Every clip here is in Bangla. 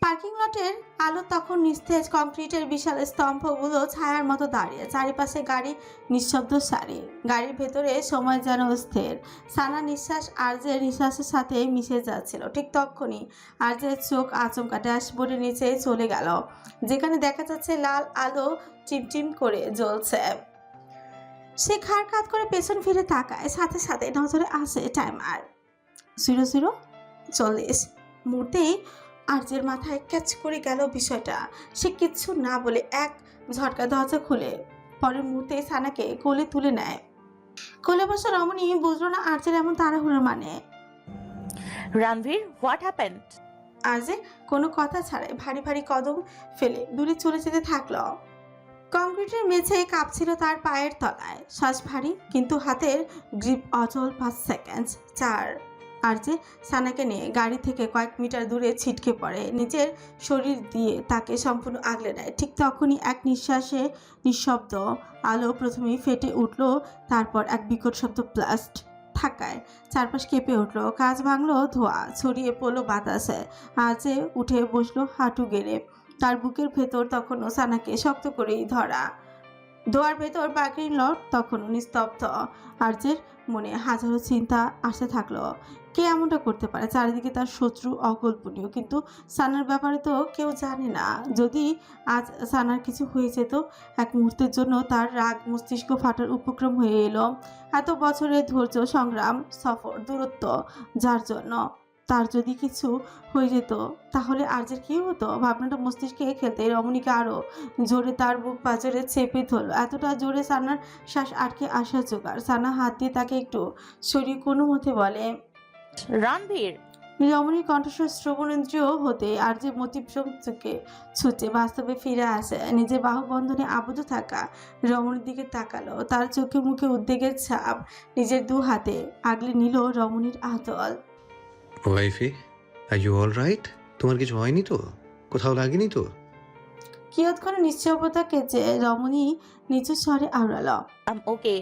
পার্কিং লটের আলো তখন নিস্তেজ, কংক্রিটের বিশাল স্তম্ভগুলো ছায়ার মতো দাঁড়িয়ে, চারিপাশে গাড়ি নিঃশব্দ সারি। গাড়ির ভেতরে সময় যেন স্থির। সানা নিঃশ্বাস আর্যের নিঃশ্বাসের সাথে মিশে যাচ্ছিল। ঠিক তখনই আর্যের চোখ আচমকা ড্যাশবোর্ডের নিচে চলে গেল, যেখানে দেখা যাচ্ছে লাল আলো চিমচিম করে জ্বলছে। সে খাড় কাত করে পেছন ফিরে তাকায়, সাথে সাথে নজরে আসে টাইমার 00:40। মুহূর্তেই আর্যের মাথায় ক্যাচ করে গেল বিষয়টা। সে কিচ্ছু না বলে এক ঝটকা দরজা খুলে পরের মুহূর্তে সানাকে কোলে তুলে নেয়। কোলে বসা রমণী বুঝলো না আর্যের এমন তাড়াহুড়োর মানে। Ranbir, what happened? আর্যে কোনো কথা ছাড়াই ভারী ভারী কদম ফেলে দূরে চলে যেতে থাকলো। কংক্রিটের মেঝে কাঁপছিল তার পায়ের তলায়। শ্বাস ভারী, কিন্তু হাতের গ্রিপ অচল। 5 সেকেন্ড 4। আর্যে সানাকে নিয়ে গাড়ি থেকে কয়েক মিটার দূরে ছিটকে পড়ে, নিজের শরীর দিয়ে তাকে সম্পূর্ণ আগলে নেয়। ঠিক তখনই এক নিঃশ্বাসে নিঃশব্দ আলো প্রথমেই ফেটে উঠল, তারপর এক বিকট শব্দ ব্লাস্ট। থাকায় চারপাশ কেঁপে উঠল, কাঁচ ভাঙলো, ধোঁয়া ছড়িয়ে পড়লো বাতাসে। আর্যে উঠে বসলো হাঁটু গেড়ে। তার বুকের ভেতর তখনও সানাকে শক্ত করেই ধরা। দোয়ার ভেতর পার্কিং লট তখনও নিস্তব্ধ। আর্যের মনে হাজারো চিন্তা আসতে থাকলো। কে এমনটা করতে পারে? চারিদিকে তার শত্রু অকল্পনীয়, কিন্তু সানার ব্যাপারে তো কেউ জানে না। যদি আজ সানার কিছু হয়ে যেত? এক মুহূর্তের জন্য তার রাগ মস্তিষ্ক ফাটার উপক্রম হয়ে এলো। এত বছরের ধৈর্য, সংগ্রাম, সফর, দূরত্ব, যার জন্য তার যদি কিছু হয়ে যেত তাহলে আর্যের কি হতো? ভাবনাটা মস্তিষ্কে খেলতে রমণীকে আরো জোরে তার বুক পাঁজরে চেপে ধরল। এতটা জোরে সানার শ্বাস আটকে আসা জোগাড়। সানা হাত দিয়ে তাকে একটু সরিয়ে কোনো মতে বলে, রণবীর। রমণীর কণ্ঠস্বর শ্রবণেন্দ্রিয় হতে আর্যের মতিভ্রম চোখে ছুটে বাস্তবে ফিরে আসে। নিজের বাহুবন্ধনে আবদ্ধ থাকা রমণীর দিকে তাকালো। তার চোখে মুখে উদ্বেগের ছাপ। নিজের দু হাতে আগলে নিল রমণীর আঁচল। ওয়াইফি, আর ইউ অল রাইট? তোমার কিছু হয়নি তো? কোথাও লাগেনি তো? কিয়ৎক্ষণে নিশ্চয়তা কেচে রমণী নিচু স্বরে আওড়াল। ওকে।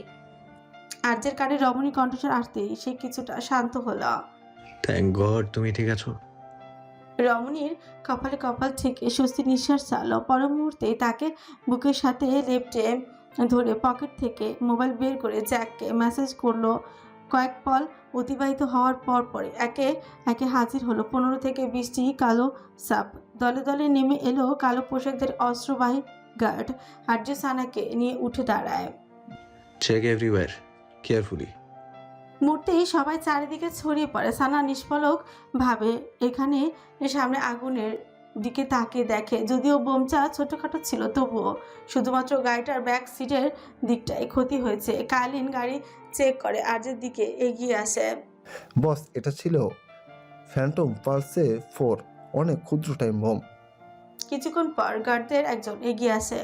আর্যের কানে রমণী কণ্ঠস্বর আসতেই সে কিছুটা শান্ত হলো। থ্যাংক গড তুমি ঠিক আছো। রমণীর কপালে কপাল থেকে স্বস্তি নিঃশ্বাস ছাড়ল। পর মুহূর্তে তাকে বুকের সাথে লেপ্টে ধরে পকেট থেকে মোবাইল বের করে জ্যাককে মেসেজ করলো। কয়েক পল অতিবাহিত হওয়ার পর পরে একে একে হাজির হলো 15 থেকে 20টি কালো সাপ। দলে দলে নেমে এলো কালো পোশাকদের অস্ত্রবাহী গার্ড। আর্য সানাকে নিয়ে উঠে দাঁড়ায়। Check everywhere carefully. মুহূর্তেই সবাই চারিদিকে ছড়িয়ে পড়ে। সানা নিষ্পলক ভাবে এখানে সামনে আগুনের দিকে তাকিয়ে দেখে। যদিও বোমটা ছোটখাটো ছিল, তবুও শুধুমাত্র গাড়িটার ব্যাক সিটের দিকটাই ক্ষতি হয়েছে। কালিন গাড়ি চেক করে আর্যের দিকে এগিয়ে আসে। বস, এটা ছিল ফ্যান্টম পালসে 4, অনেক ক্ষুদ্র টাইম বোম। কিছুক্ষণ পর গার্ডদের একজন এগিয়ে আসে।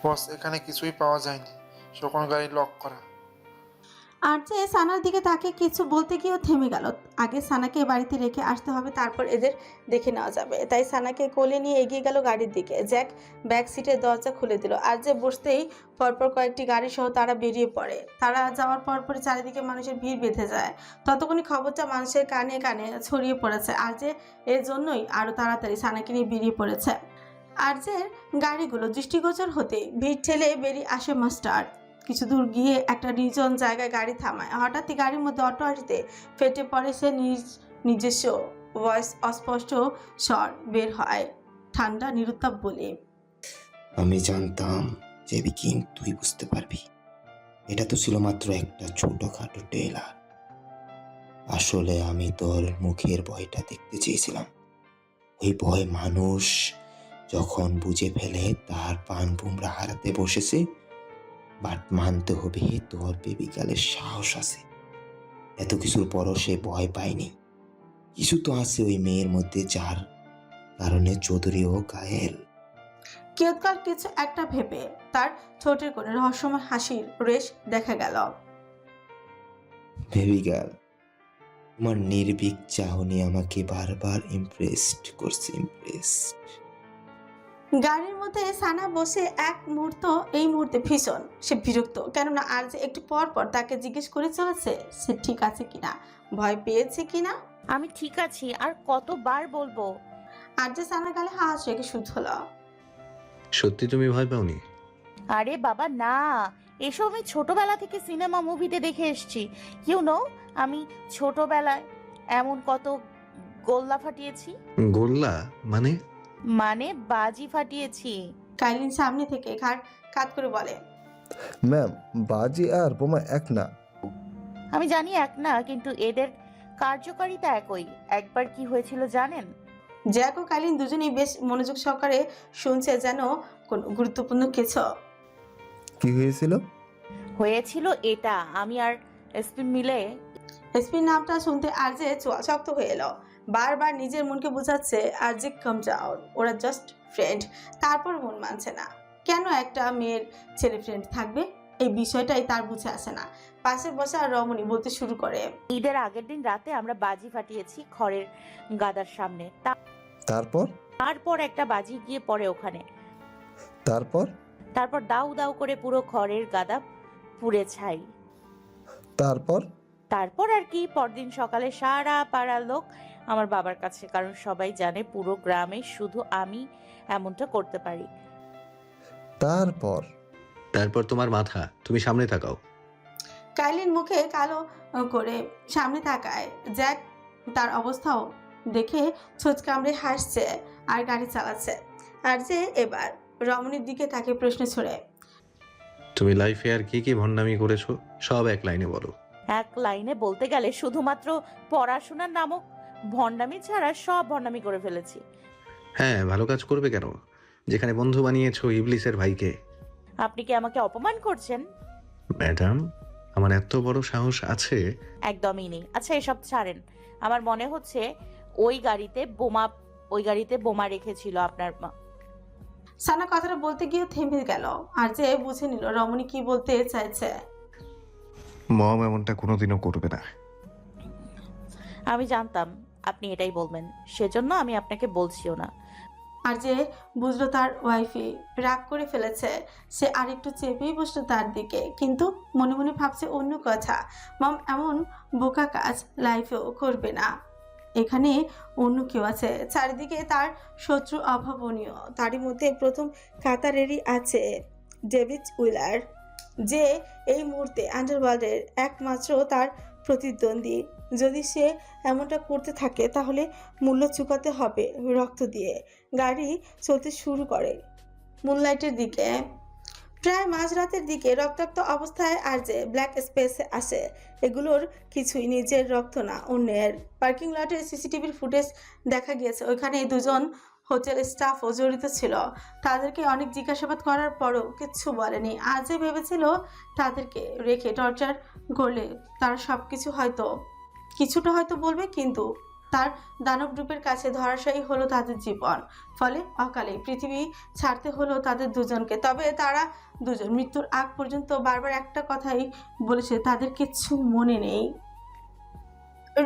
বস, এখানে কিছুই পাওয়া যায়নি, সকল গাড়ি লক করা। আর্যে সানার দিকে তাকে কিছু বলতে গিয়েও থেমে গেল। আগে সানাকে বাড়িতে রেখে আসতে হবে, তারপর এদের দেখে নেওয়া যাবে। তাই সানাকে কোলে নিয়ে এগিয়ে গেল গাড়ির দিকে। জ্যাক ব্যাক সিটের দরজা খুলে দিল। আর্যে বসতেই পরপর কয়েকটি গাড়ি সহ তারা বেরিয়ে পড়ে। তারা যাওয়ার পরপরই চারিদিকে মানুষের ভিড় বেঁধে যায়। ততক্ষণই খবরটা মানুষের কানে কানে ছড়িয়ে পড়েছে। আর্যে এর জন্যই আরো তাড়াতাড়ি সানাকে নিয়ে বেরিয়ে পড়েছে। আর্যের গাড়িগুলো দৃষ্টিগোচর হতে ভিড় ঠেলে বেরিয়ে আসে মাস্টার। কিছু দূর গিয়ে একটা নির্জন জায়গায় গাড়ি থামায়। হঠাৎই গাড়ির মধ্যে অটোয়ারিতে ফেটে পড়ে সে নিজস্ব ভয়েস। অস্পষ্ট স্বর বের হয়, ঠান্ডা নিরুত্তাপ বলে, আমি জানতাম যে বিকিন তুই বুঝতে পারবি। এটা তো ছিল মাত্র একটা ছোটখাটো টেলার। আসলে আমি তোর মুখের ভয়টা দেখতে চেয়েছিলাম। ওই ভয় মানুষ যখন বুঝে ফেলে তার পান বুমরা হারাতে বসেছে। বাট মানতে হবে তোর বেবিকালের সাহস আছে। এত কিছুর পরও সে ভয় পায়নি। কিছু তো আছে ওই মেয়ের মধ্যে, যার কারণে চৌধুরীও ঘায়েল। কিয়ৎকাল কিছু একটা ভেবে তার ঠোঁটের কোণে রহস্যময় হাসির রেশ দেখা গেল। বেবিগাল, তোমার নির্ভীক চাহনি আমাকে বারবার ইমপ্রেসড করছে। গাড়ির মধ্যে সানা বসে এক মুহূর্ত এই মুহূর্তে ভীষণ সে বিরক্ত, কেননা আর যে একটু পর পর তাকে জিজ্ঞেস করে চলেছে সে ঠিক আছে কিনা, ভয় পেয়েছে কিনা। আমি ঠিক আছি, আর কতবার বলবো? আর যে সানার গালে হাত রেখে শুধ হলো। সত্যি তুমি ভয় পাওনি? আরে বাবা না, এসব আমি ছোটবেলা থেকে সিনেমা মুভিতে দেখে এসেছি। আমি ছোটবেলায় এমন কত গোল্লা ফাটিয়েছি, গোল্লা মানে? মানে বাজি ফাটিয়েছি। কাইলিন সামনে থেকে ঘাড় কাত করে বলে, ম্যাম, বাজি আর বোমা এক না। আমি জানি এক না, কিন্তু এদের কার্যকারিতা একই। একবার কি হয়েছিল জানেন? জ্যাক ও কাইলিন দুজনেই বেশ মনোযোগ সহকারে শুনছে, যেন কোনো গুরুত্বপূর্ণ কিছু। কি হয়েছিল? হয়েছিল এটা, আমি আর এসপি মিলে এসপির নামটা শুনতে আর যে চোয়া শক্ত হয়ে এলো। বারবার নিজের মনকে বোঝাচ্ছে আর যে কাম ডাউন, ওরা জাস্ট ফ্রেন্ড। তারপর মন মানছে না, কেন একটা মেয়ের ছেলে ফ্রেন্ড থাকবে, এই বিষয়টাই তার বুঝে আসে না। পাশে বসা রমণী বলতে শুরু করে, ঈদের আগের দিন রাতে আমরা বাজি ফাটিয়েছি খড়ের গাদার সামনে। তারপর? তারপর একটা বাজি গিয়ে পড়ে ওখানে। তারপর? তারপর দাউ দাউ করে পুরো খড়ের গাদা পুড়ে ছাই। তারপর? তারপর আর কি, পরদিন সকালে সারা পাড়ার লোক আমার বাবার কাছে, কারণ সবাই জানে পুরো গ্রামে শুধু আমি এমনটা করতে পারি। তারপর? তারপর তোমার মাথা, তুমি সামনে তাকাও। কাইলিন মুখে কালো করে সামনে তাকায়। জ্যাক তার অবস্থাও দেখে ছোট কামড়ে হাসছে আর গাড়ি চালাচ্ছে। আর যে এবার রমণীর দিকে তাকে প্রশ্ন ছড়ে, তুমি লাইফে আর কি কি ভণ্ডামি করেছো সব এক লাইনে বলো। এক লাইনে বলতে গেলে শুধুমাত্র পড়াশোনার নামক ভণ্ডামি ছাড়া সব ভণ্ডামি করে ফেলেছি। হ্যাঁ, ভালো কাজ করবে কেন, যেখানে বন্ধু বানিয়েছো ইবলিসের ভাইকে। আপনি কি আমাকে অপমান করছেন? ম্যাডাম, আমার এত বড় সাহস আছে? একদমই নেই। আচ্ছা এসব ছাড়েন, আমার মনে হচ্ছে ওই গাড়িতে বোমা রেখেছিল আপনার মা। সানা কথাটা বলতে গিয়ে থেমে গেল। আর যে বুঝে নিল রমণী কি বলতে চাইছে। মম এমনটা কোনোদিনও করবে না। আমি জানতাম আপনি এটাই বলবেন, সেজন্য আমি আপনাকে বলছিও না। আর যে বুঝলো তার ওয়াইফই রাগ করে ফেলেছে, সে আরেকটু চেপেই বসলো তার দিকে, কিন্তু মনে মনে ভাবছে অন্য কথা। মম এমন বোকা কাজ লাইফেও করবে না। এখানে অন্য কেউ আছে, চারিদিকে তার শত্রু অভাবনীয়। তারই মধ্যে প্রথম কাতারেরই আছে ডেভিড উইলার, যে এই মুহূর্তে আন্ডারওয়ার্ল্ডের একমাত্র তার প্রতিদ্বন্দ্বী। যদি সে এমনটা করতে থাকে তাহলে মূল্য চুকাতে হবে রক্ত দিয়ে। গাড়ি চলতে শুরু করে মুনলাইটের দিকে। প্রায় মাঝরাতের দিকে রক্তাক্ত অবস্থায় আর যে ব্ল্যাক স্পেসে আসে। এগুলোর কিছুই নিজের রক্ত না, অন্যের। পার্কিং লটের সিসিটিভির ফুটেজ দেখা গিয়েছে ওইখানে দুজন হোটেল স্টাফও জড়িত ছিল। তাদেরকে অনেক জিজ্ঞাসাবাদ করার পরও কিচ্ছু বলেনি। আজই ভেবেছিল তাদেরকে রেখে টর্চার করলে তারা সব কিছু কিছুটা হয়তো বলবে, কিন্তু তার দানব গ্রুপের কাছে ধরাশায়ী হলো তাদের জীবন। ফলে অকালে পৃথিবী ছাড়তে হলো তাদের দুজনকে। তবে তারা দুজন মৃত্যুর আগ পর্যন্ত বারবার একটা কথাই বলেছে, তাদের কিচ্ছু মনে নেই।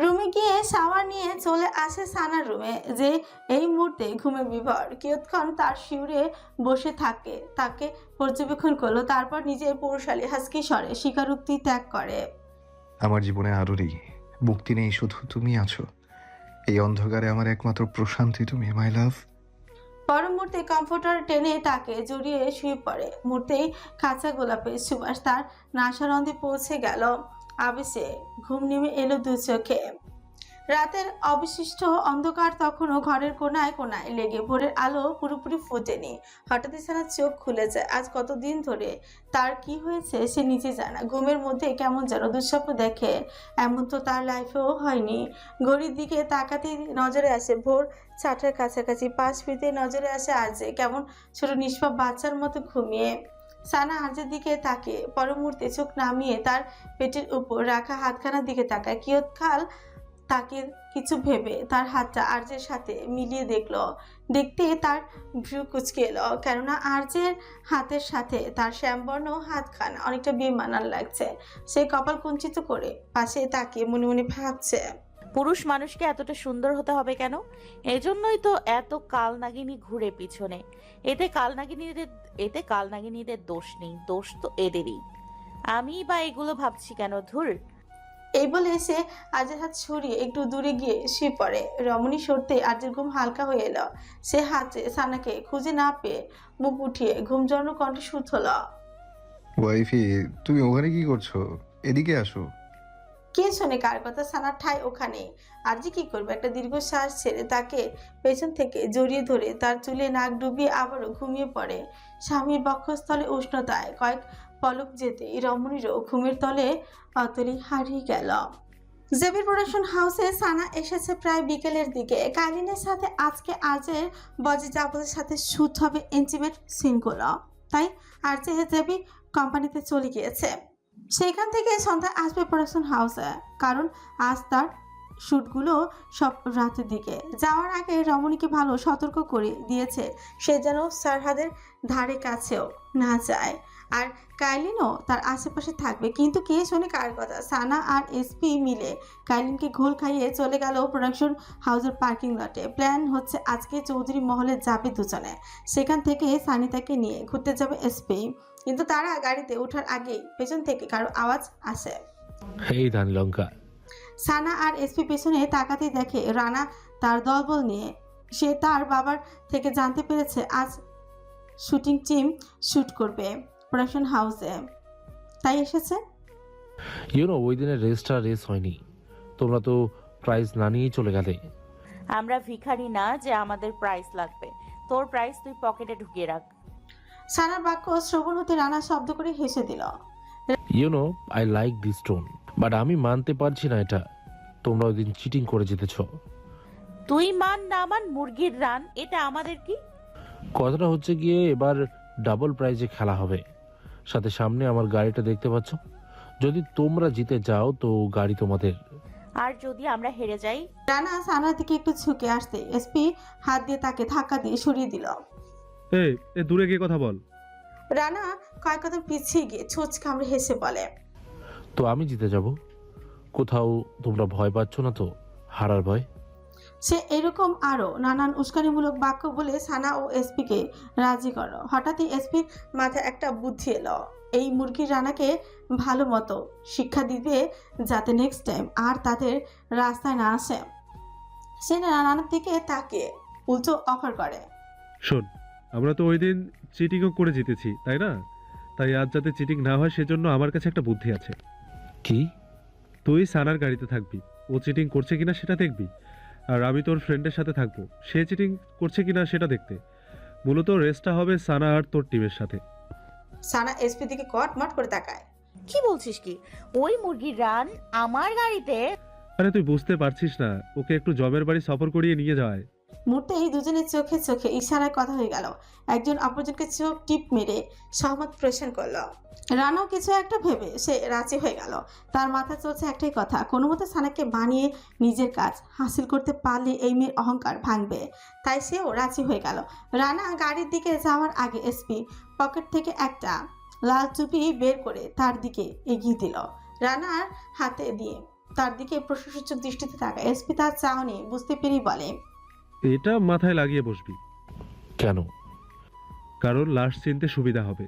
রুমে গিয়ে শাওয়ার নিয়ে চলে আসে সানার রুমে, যে এই মুহূর্তে ঘুমে বিভোর। কিয়ৎক্ষণ তার শিউরে বসে থাকে, তাকে পর্যবেক্ষণ করলো। তারপর নিজের পৌরশালী হাসকি স্বরে স্বীকারোক্তি ত্যাগ করে, আমার জীবনে আরোরই মুক্তি নেই, শুধু তুমি আছো। এই অন্ধকারে আমার একমাত্র প্রশান্তি তুমি, মাই লাভ। পর মুহূর্তে কমফোর্টার টেনে তাকে জড়িয়ে শুয়ে পড়ে। মুহূর্তেই কাঁচা গোলাপের সুবাস তার নাসারন্ধে পৌঁছে গেল। আবেশে ঘুম নেমে এলো দু চোখে। রাতের অবশিষ্ট অন্ধকার তখনও ঘরের কোনায় কোনায় লেগে, ভোরের আলো পুরোপুরি ফোটেনি। হঠাৎই সানার চোখ খুলে যায়। আজ কতদিন ধরে তার কি হয়েছে সে নিজে জানা। ঘুমের মধ্যে কেমন যেন দুঃস্বপ্ন দেখে, এমন তো তার লাইফেও হয়নি। ঘড়ির দিকে তাকাতেই নজরে আসে ভোর 4টার কাছাকাছি। পাশ ফিরতে নজরে আসে আরজে, কেমন ছোট নিষ্পাপ বাচ্চার মতো ঘুমিয়ে। সানা আরজের দিকে তাকে পর মুহূর্তে চোখ নামিয়ে তার পেটের উপর রাখা হাতখানার দিকে তাকায়। কিয়ৎকাল তাকে কিছু ভেবে তার হাতটা আরজের সাথে মিলিয়ে দেখলো। দেখতে তার ভ্রু কুচকে এলো, কেননা আরজের হাতের সাথে তার শ্যামবর্ণ হাতখানা অনেকটা বেমানান লাগছে। সে কপাল কুঞ্চিত করে পাশে তাকিয়ে মনে মনে ভাবছে, পুরুষ মানুষকে এতটা সুন্দর হতে হবে কেন? এজন্যই তো এত কালনাগিনী ঘুরে পিছনে। এতে কালনাগিনীদের দোষ নেই, দোষ তো এদেরই। আমি বা এগুলো ভাবছি কেন? ধুর। এই বলে সে আজের হাত সরিয়ে একটু দূরে গিয়ে শুয়ে পড়ে। রমণী সরতে আজের ঘুম হালকা হয়ে এলো। সে হাতে সানাকে খুঁজে না পেয়ে মুখ উঠিয়ে ঘুম জড়ানো কণ্ঠে সুত হলো। ওয়াইফি, তুমি ওখানে কি করছো? এদিকে আসো। কে শোনে কার কথা? সানার ঠাই ওখানে। আরজি কি করবে? একটা দীর্ঘশ্বাস ছেড়ে তাকে পেছন থেকে জড়িয়ে ধরে তার চুলে নাক ডুবিয়ে আবারও ঘুমিয়ে পড়ে। স্বামীর বক্ষস্থলে উষ্ণতায় কয়েক পলক যেতে রমণীরও ঘুমের তলে অতলি হারিয়ে গেল। জেবির প্রোডাকশন হাউসে সানা এসেছে প্রায় বিকেলের দিকে। কালিনের সাথে আজকে আজের বজি জাবলের সাথে শুট হবে ইন্টিমেট সিনগুলো, তাই আরজে জেবি কোম্পানিতে চলে গিয়েছে। সেখান থেকে সন্ধ্যা আসবে প্রোডাকশন হাউসে, কারণ আজ তার শ্যুটগুলো সব রাতের দিকে। যাওয়ার আগে রমণীকে ভালো সতর্ক করে দিয়েছে সে যেন সারহাদের ধারে কাছেও না যায়। আর কাইলিনও তার আশেপাশে থাকবে। কিন্তু কে শোনে কার কথা? সানা আর এসপি মিলে কাইলিনকে ঘোল খাইয়ে চলে গেল প্রোডাকশন হাউসের পার্কিং লটে। প্ল্যান হচ্ছে আজকে চৌধুরী মহলে যাবে দুজনে। সেখান থেকে সানিতাকে নিয়ে ঘুরতে যাবে এসপি। কিন্তু তারা গাড়িতে ওঠার আগেই পেছন থেকে কারো আওয়াজ আসে। এই ধানলঙ্কা। সানা আর এসপি পেছনে তাকাতেই দেখে রানা তার দলবল নিয়ে। সে তার বাবার থেকে জানতে পেরেছে আজ শুটিং টিম শুট করবে প্রোডাকশন হাউসে, তাই এসেছে। ওই দিনের রেসটা রেস হয়নি। তোমরা তো প্রাইজ না নিয়েই চলে গেলে। আমরা ভিখারি না যে আমাদের প্রাইস লাগবে। তোর প্রাইস তুই পকেটে ঢুকিয়ে রাখ। সানার বাক্য শ্রবণ হতে রানা শব্দ করে হেসে দিল। I like this tone, but আমি মানতে পারছি না এটা। তোমরা ওই দিন চিটিং করে জিতেছ। তুই মান না মান মুরগির রান, এটা আমাদের কি? কথাটা হচ্ছে গিয়ে এবার ডাবল প্রাইজে খেলা হবে। সাথে সামনে আমার গাড়িটা দেখতে পাচ্ছ। যদি তোমরা জিতে যাও তো গাড়ি তোমাদের। আর যদি আমরা হেরে যাই? রানা সানার দিকে একটু ঝুঁকে আসতে এসপি হাত দিয়ে তাকে ধাক্কা দিয়ে সরিয়ে দিল। এ দূরে গিয়ে কথা বল। রানা কয়েক কদম পিছিয়ে গিয়ে ছোঁচ কামড়ে হেসে বলে, তো আমি জিতে যাব। কোথাও তোমরা ভয় পাচ্ছ না তো? হারার ভয়? সে এরকম আরো নানান উস্কানিমূলক বাক্য বলে সানা ও এসপিকে রাজি করো। হঠাৎই এসপির মাথায় একটা বুদ্ধি এলো। এই মুরগির রানাকে ভালো মতো শিক্ষা দিবে যাতে নেক্সট টাইম আর তাদের রাস্তায় না আসে। সে রানার দিকে তাকিয়ে উল্টো অফার করে, শোন, আমরা তো ওই দিন চিটিংও করে জিতেছি, তাই না? তাই আজ যাতে চিটিং না হয় সেজন্য আমার কাছে একটা বুদ্ধি আছে। কি? তুই সানার গাড়িতে থাকবি, ও চিটিং করছে কিনা সেটা দেখবি। আর আমি তোর ফ্রেন্ডের সাথে থাকবো, সে চিটিং করছে কিনা সেটা দেখতে। মূলত রেসটা হবে সানা আর তোর টিমের সাথে। সানা এসপি দিকে কটমট করে তাকায়। কি বলছিস কি? ওই মুরগির রান আমার গাড়িতে? আরে তুই বুঝতে পারছিস না, ওকে একটু জবের বাড়ি সফর করিয়ে নিয়ে যায়। মুহূর্তেই দুজনের চোখে চোখে ইশারায় কথা হয়ে গেল। একজন অপরজনকে চোখ টিপ মেরে সহমত প্রেশন করলো। রানাও কিছু একটা ভেবে সে রাজি হয়ে গেল। তার মাথায় চলছে একটাই কথা, কোনো মতে সানাকে বানিয়ে নিজের কাজ হাসিল করতে পারলে এই মেয়ের অহংকার ভাঙবে। তাই সেও রাজি হয়ে গেল। রানা গাড়ির দিকে যাওয়ার আগে এসপি পকেট থেকে একটা লাল টুপি বের করে তার দিকে এগিয়ে দিল। রানার হাতে দিয়ে তার দিকে প্রশংসক দৃষ্টিতে তাকায়। এসপি তার চাহনি বুঝতে পেরেই বলে, এটা মাথায় লাগিয়ে বসবি। কেন? কারণ লাশ চিনতে সুবিধা হবে।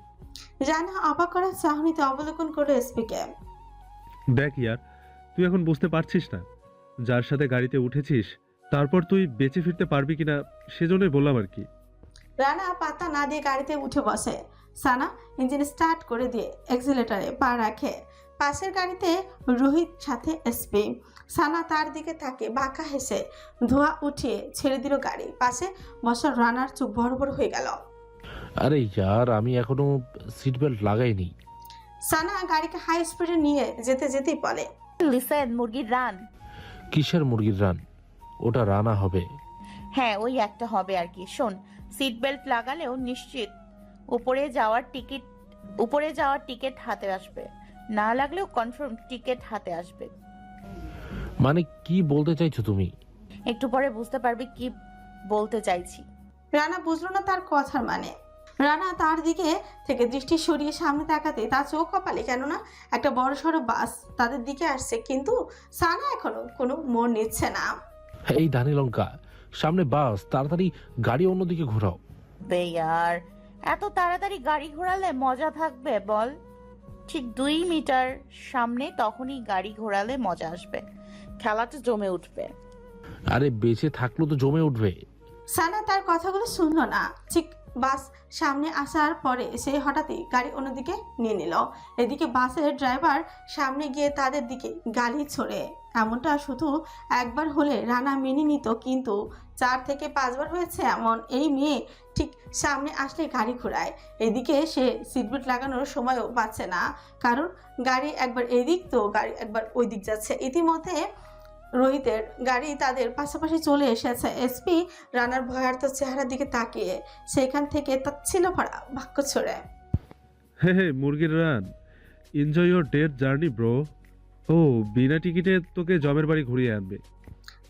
রানা অবাক করার চাহনিতে অবলোকন করলো এসপিকে। দেখ ইয়ার, তুই এখন বুঝতে পারছিস না যার সাথে গাড়িতে উঠেছিস তারপর তুই বেঁচে ফিরতে পারবি কিনা, সেজন্যই বললাম আর কি। রানা পাতা না দিয়ে গাড়িতে উঠে বসে। সানা ইঞ্জিন স্টার্ট করে দিয়ে এক্সিলেটারে পা রাখে। পাশের গাড়িতে রোহিত সাথে এসপি। সানা তার দিকে তাকে বাঁকা হেসে ধোঁয়া উঠিয়ে ছেড়ে দিল গাড়ি। পাশে বসা রানার চোখ বড় বড় হয়ে গেল। আরে ইয়ার, আমি এখনো সিট বেল্ট লাগাইনি। সানা গাড়িকে হাই স্পিডে নিয়ে যেতে যেতেই বলে, লিসেন, মুরগির রান। কিসের মুরগির রান? ওটা রানা হবে। হ্যাঁ, ওই একটা হবে আর কি। শোন, সিট বেল্ট লাগালেও নিশ্চিত উপরে যাওয়ার টিকিট হাতে আসবে, না লাগলেও কনফার্ম টিকিট হাতে আসবে। মানে কি বলতে চাইছো তুমি? একটু পরে বুঝতে পারবি কি বলতে চাইছি। রানা বুঝলো না তার কথার মানে। রানা তার দিকে থেকে দৃষ্টি সরিয়ে সামনে তাকাতে তার চোখ কপালে, কেননা একটা বড় সড়ো বাস তাদের দিকে আসছে। কিন্তু সানা এখনো কোনো মোড় নিচ্ছে না। এই ধানিলঙ্কা, সামনে বাস, তাড়াতাড়ি গাড়ি অন্যদিকে ঘোরাও। বেয়ার, এত তাড়াতাড়ি গাড়ি ঘোরালে মজা থাকবে বল? ঠিক 2 মিটার সামনে, তখনই গাড়ি ঘোরালে মজা আসবে, খেলাটা জমে উঠবে। আরে বেঁচে থাকলো তো জমে উঠবে। সানা তার কথাগুলো শুনলো না। ঠিক বাস সামনে আসার পরে সে হঠাৎই গাড়ি অন্যদিকে নিয়ে নিল। এদিকে বাসের ড্রাইভার সামনে গিয়ে তাদের দিকে গালি ছোড়ে। এমনটা শুধু একবার হলে রানা মেনে নিত, কিন্তু 4 থেকে 5 বার হয়েছে এমন। এই মেয়ে ঠিক সামনে আসলে গাড়ি ঘোরায়। এদিকে সে সিটবেল্ট লাগানোর সময়ও পাচ্ছে না, কারণ গাড়ি একবার এদিক তো গাড়ি একবার ওই দিক যাচ্ছে। ইতিমধ্যে রোহিতের গাড়ি তাদের পাশাপাশি চলে এসেছে। এসপি রানার ভয়ার্থ চেহারার দিকে তাকিয়ে সেখান থেকে তাচ্ছিল্য ভরা বাক্য ছড়ে। হে হে মুরগির রান, enjoy your date journey bro. ও বিনা টিকিটে তোকে জমের বাড়ি ঘুরিয়ে আনবে।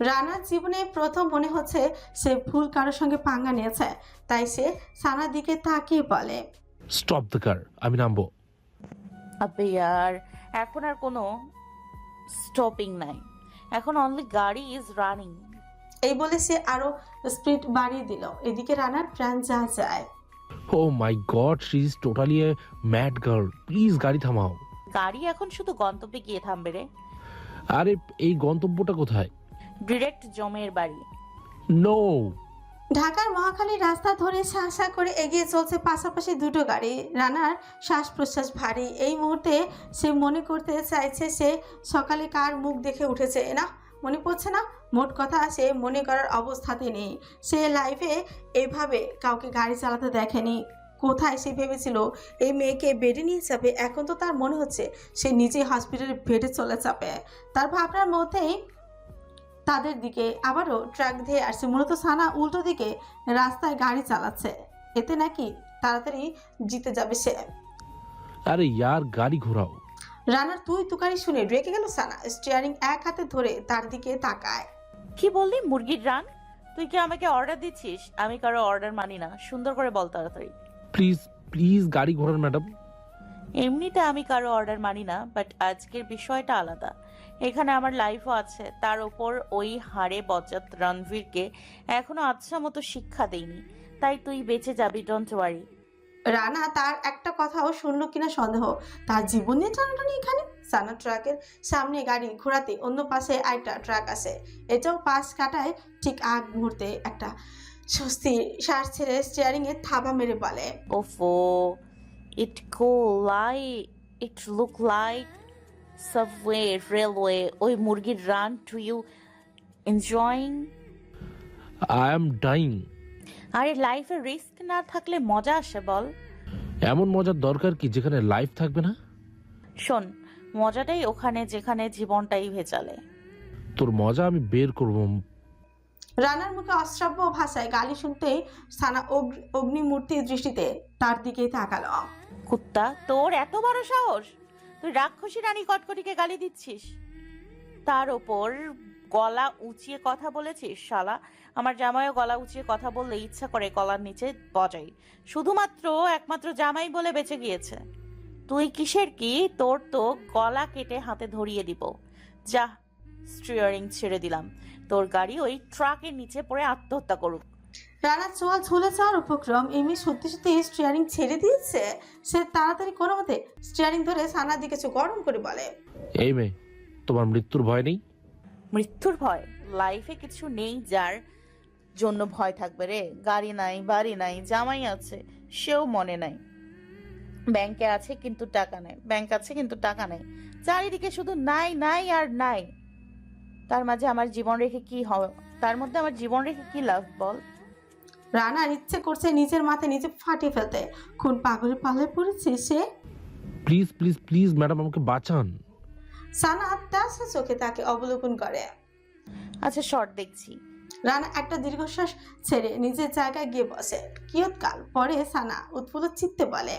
রানার জীবনে প্রথম মনে হচ্ছে সে ভুল কারোর সঙ্গে পাঙ্গা নিয়েছে, তাই সে সানার দিকে তাকিয়ে বলে, স্টপ দ্য কার, আমি নামবো। আবে ইয়ার, এখন আর কোনো স্টপিং নাই, এখন অনলি গাড়ি ইজ রানিং। এই বলে সে আরো স্পিড বাড়িয়ে দিল। এদিকে রানার প্রাণ যা যায়। Oh my god, she is totally a mad girl, please গাড়ি থামাও। গাড়ি এখন শুধু গন্তব্যে গিয়ে থামবে রে। আরে এই গন্তব্যটা কোথায়? ডিরেক্ট জমের বাড়ি। নো। ঢাকার মহাখালীর রাস্তা ধরে শাঁসা করে এগিয়ে চলছে পাশাপাশি দুটো গাড়ি। রানার শ্বাস প্রশ্বাস ভারী। এই মুহূর্তে সে মনে করতে চাইছে সে সকালে কার মুখ দেখে উঠেছে। না, মনে পড়ছে না। মোট কথা সে মনে করার অবস্থাতে নেই। সে লাইফে এইভাবে কাউকে গাড়ি চালাতে দেখেনি। কোথায় সে ভেবেছিল এই মেয়েকে বেডে নিয়ে যাবে, এখন তো তার মনে হচ্ছে সে নিজেই হসপিটালে বেডে চলে যাবে। তার ভাবনার মধ্যেই তাদের দিকে আবারও ট্রাক ধেয়ে আসছে। মূলত সানা উল্টো দিকে রাস্তায় গাড়ি চালাচ্ছে, এতে নাকি তাড়াতাড়ি জিতে যাবে সে। আরে ইয়ার গাড়ি ঘোরাও। রানার তুই তুকারি শুনে রেগে গেল সানা। স্টিয়ারিং এক হাতে ধরে তার দিকে তাকায়। কি বললি মুরগির রান? তুই কি আমাকে অর্ডার দিচ্ছিস? আমি কারো অর্ডার মানি না, সুন্দর করে বল তাড়াতাড়ি। প্লিজ প্লিজ গাড়ি ঘোরান ম্যাডাম। এমনিতে আমি কারো অর্ডার মানি না, বাট আজকের বিষয়টা আলাদা। এখানে আমার লাইফও আছে, তার ওপর ওই হাড়ে বজ্জাত রণবীরকে এখনো আচ্ছা মতো শিক্ষা দেইনি, তাই তুই বেঁচে যাবি, ডোন্ট ওয়ারি। রানা তার একটা কথাও শুনলো কিনা সন্দেহ। তার জীবন নিয়ে টানাটানি এখানে। সানা ট্রাকের সামনে গাড়ি ঘোরাতে অন্য পাশে আরেকটা ট্রাক আসে। এটাও পাশ কাটায়। ঠিক আগ মুহূর্তে একটা স্বস্তির শ্বাস ছেড়ে স্টিয়ারিং এ থাবা মেরে বলে, ওফো, it look like subway, railway. ওই মুরগির রান, do you enjoying? I am dying. আরে লাইফে রিস্ক না থাকলে মজা আসে বল? এমন মজার দরকার কি যেখানে লাইফ থাকবে না? শোন, মজাটাই ওখানে যেখানে জীবনটাই ভেজালে। তোর মজা আমি বের করব। রানার মুখে অশ্রাব্য ভাষায় গালি শুনতেই সানা অগ্নিমূর্তির দৃষ্টিতে তার দিকেই তাকালো। কুত্তা, তোর এত বড় সাহস! তুই রাক্ষসী রানী কটকটিকে গালি দিচ্ছিস, তার ওপর গলা উঁচিয়ে কথা বলেছিস। শালা, আমার জামাইও গলা উঁচিয়ে কথা বললে ইচ্ছা করে গলার নিচে বজাই। শুধুমাত্র একমাত্র জামাই বলে বেঁচে গিয়েছে। তুই কিসের কি? তোর তো গলা কেটে হাতে ধরিয়ে দিব। যা, স্টিয়ারিং ছেড়ে দিলাম, তোর গাড়ি ওই ট্রাকের নিচে পড়ে আত্মহত্যা করুক। রানার চোয়াল ঝুলে যাওয়ার উপক্রম। এমনি সত্যি সত্যি স্টিয়ারিং ছেড়ে দিয়েছে। সে তাড়াতাড়ি কোনো মতে স্টিয়ারিং ধরে সানার দিকে চোখ গরম করে বলে, এই মেয়ে, তোমার মৃত্যুর ভয় নেই? মৃত্যুর ভয়? লাইফে কিছু নেই যার জন্য ভয় থাকবে রে। গাড়ি নাই, বাড়ি নাই, জামাই আছে সেও মনে নাই, ব্যাংকে আছে কিন্তু টাকা নেই, ব্যাংক আছে কিন্তু টাকা নেই, চারিদিকে শুধু নাই নাই আর নাই। তার মাঝে আমার জীবন রেখে কি হবে? তার মধ্যে আমার জীবন রেখে কি লাভ বল? রানার ইচ্ছে করছে নিজের মাথায় নিজে ফাটিয়ে ফেলতে। খুন পাগলের পাল্লে পড়েছে সে। প্লিজ প্লিজ প্লিজ ম্যাডাম, আমাকে বাঁচান। সানা তাসা চোখে তাকে অবলোকন করে। আচ্ছা, শর্ট দেখছি। রানা একটা দীর্ঘশ্বাস ছেড়ে নিজের জায়গায় গিয়ে বসে। কিয়ৎকাল পরে সানা উৎফুল্ল চিত্তে বলে,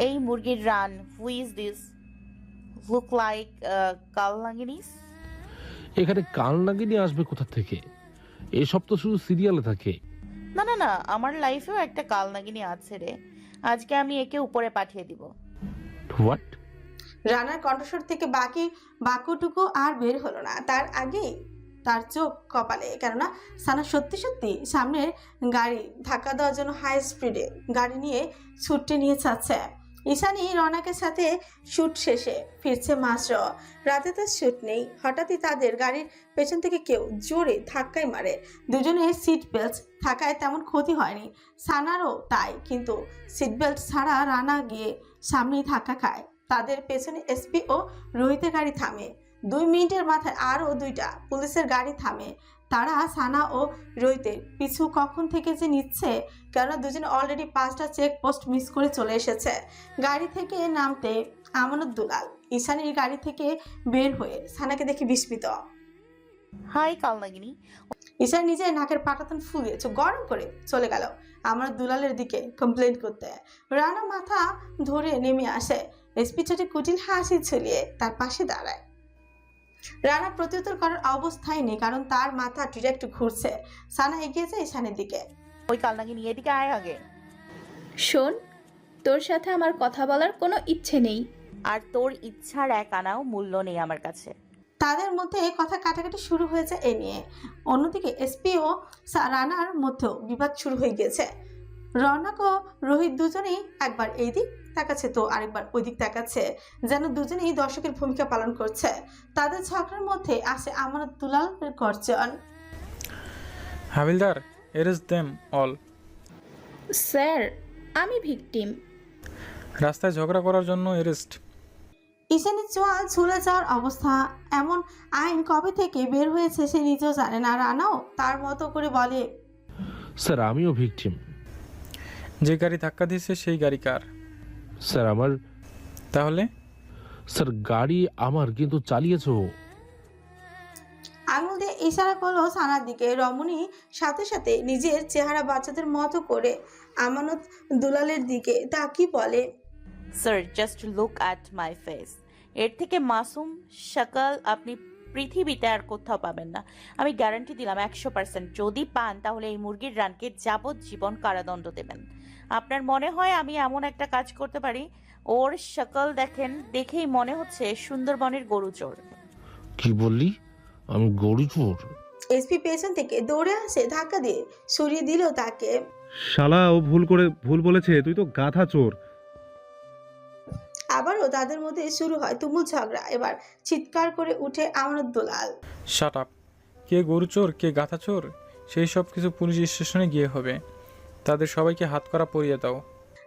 এই মুরগির রান, who is this? Look like কালনাগিনিস। এখানে কাল নাগিনি আসবে কোথা থেকে? এসব তো শুধু সিরিয়ালে থাকে। না না না, আমার লাইফেও একটা কালনাগিনী আছে রে। আজকে আমি একে উপরে পাঠিয়ে দিব। হোয়াট? রানার কণ্ঠস্বর থেকে বাকি বাক্যটুকু আর বের হলো না। তার আগেই তার চোখ কপালে, কেননা সানা সত্যি সত্যি সামনের গাড়ি ধাক্কা দেওয়ার জন্য হাই স্পিডে গাড়ি নিয়ে ছুটে নিয়ে যাচ্ছে। ঈশানী রনাকের সাথে শুট শেষে ফিরছে মাত্র। রাতে তার শুট নেই। হঠাৎই তাদের গাড়ির পেছন থেকে কেউ জোরে ধাক্কাই মারে। দুজনের সিট বেল্ট থাকায় তেমন ক্ষতি হয়নি, সানারও তাই। কিন্তু সিট বেল্ট ছাড়া রানা গিয়ে সামনেই ধাক্কা খায়। তাদের পেছনে এসপি ও রোহিতের গাড়ি থামে। 2 মিনিটের মাথায় আরও 2টা পুলিশের গাড়ি থামে। তারা সানা ও রোহিতের পিছু কখন থেকে যে নিচ্ছে, কেননা দুজনে অলরেডি 5টা চেকপোস্ট মিস করে চলে এসেছে। গাড়ি থেকে নামতে আমানত দুলাল ঈশানীর গাড়ি থেকে বের হয়ে সানাকে দেখে বিস্মিত। হাই কালনাগিনী। ঈশানী নিজের নাকের পাটাতন ফুলিয়ে চোখ গরম করে চলে গেল আমানত দুলালের দিকে কমপ্লেন করতে। রানা মাথা ধরে নেমে আসে, এসপি ছোটে কুটিল হাসি ঝুলিয়ে তার পাশে দাঁড়ায়। রানা প্রত্যুত্তর করার অবস্থায় নেই, কারণ তার মাথা ডিরেক্ট ঘুরছে। সানা এগিয়ে যায় ঈশানের দিকে। ওই কালনাগিনী এদিকে আয় আগে। শোন, তোর সাথে আমার কথা বলার কোনো ইচ্ছে নেই। আর তোর ইচ্ছার এক আনাও মূল্য নেই আমার কাছে। তাদের মধ্যে কথা কাটাকাটি শুরু হয়েছে এ নিয়ে। অন্যদিকে এসপি ও রানার মধ্যেও বিবাদ শুরু হয়ে গেছে। রৌনক ও রোহিত দুজনেই একবার এই দিক তাকাচ্ছে তো আরেকবার ওই দিক তাকাচ্ছে, যেন দুজনেই দর্শকের ভূমিকা পালন করছে। তাদের ঝগড়ার মধ্যে আসে আমানত দুলালের গর্জন। হাবিলদার, এরেস্ট দেম অল। স্যার, আমি ভিকটিম। রাস্তায় ঝগড়া করার জন্য এরেস্ট। ঈশানীর চোয়াল ঝুলে যাওয়ার অবস্থা। এমন আইন কবে থেকে বের হয়েছে সে নিজেও জানে না। রানাও তার মতো করে বলে, স্যার আমিও ভিকটিম। যে গাড়ি ধাক্কা দিয়েছে সেই গাড়ি কার? স্যার আমার। তাহলে? স্যার গাড়ি আমার, কিন্তু চালিয়েছো। আঙুল দিয়ে ইশারা করলো সানার দিকে। রমণী সাথে সাথে নিজের চেহারা বাচ্চাদের মতো করে আমানত দুলালের দিকে তাকিয়ে বলে, sir just look at my face. এর থেকে মাসুম শাকাল আপনি পৃথিবীতে আর কোথাও পাবেন না। আমি গ্যারান্টি দিলাম 100%। যদি পান তাহলে এই মুরগির রানকে যাবজ্জীবন কারাদণ্ড দেবেন। আপনার মনে হয় আমি এমন একটা কাজ করতে পারি? ওর শাকাল দেখেন, দেখেই মনে হচ্ছে সুন্দরবনের গরু চোর। কি বললি? আমি গরু চোর? এসপি পেছন থেকে দৌড়ে আসে, ধাক্কা দিয়ে সরিয়ে দিল তাকে। শালা ও ভুল বলেছে, তুই তো গাধা চোর। আবারও তাদের মধ্যে শুরু হয় তুমুল ঝগড়া। এবার চিৎকার করে উঠে আমানত দুলাল। Shut up. কে গরু চোর, কে গাথা চোর, সেই সব কিছু পুলিশ স্টেশনে গিয়ে হবে। তাদের সবাইকে হাত করা পরিয়ে দাও।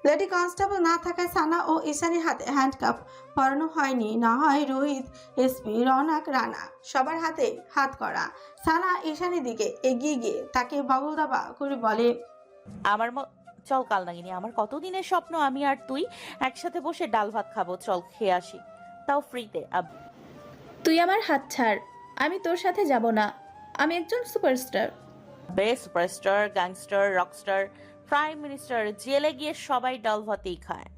লেডি কনস্টেবল না থাকায় সানা ও ঈশানীর হাতে হ্যান্ডকাফ পরানো হয়নি। না হয় রোহিত, এসপি, রৌনক, রানা সবার হাতে হাত করা। সানা ঈশানীর দিকে এগিয়ে গিয়ে তাকে বগল দাবা করে বলে, আমার চল কালনাগিনী, আমার কতদিনের স্বপ্ন আমি আর তুই একসাথে বসে ডাল ভাত খাবো। চল খেয়ে আসি, তাও ফ্রিতে। তুই আমার হাত ছাড়, আমি তোর সাথে যাব না। আমি একজন superstar. Best superstar, gangster, Rockstar, prime minister, জেলে গিয়ে সবাই ডাল ভাতেই খায়।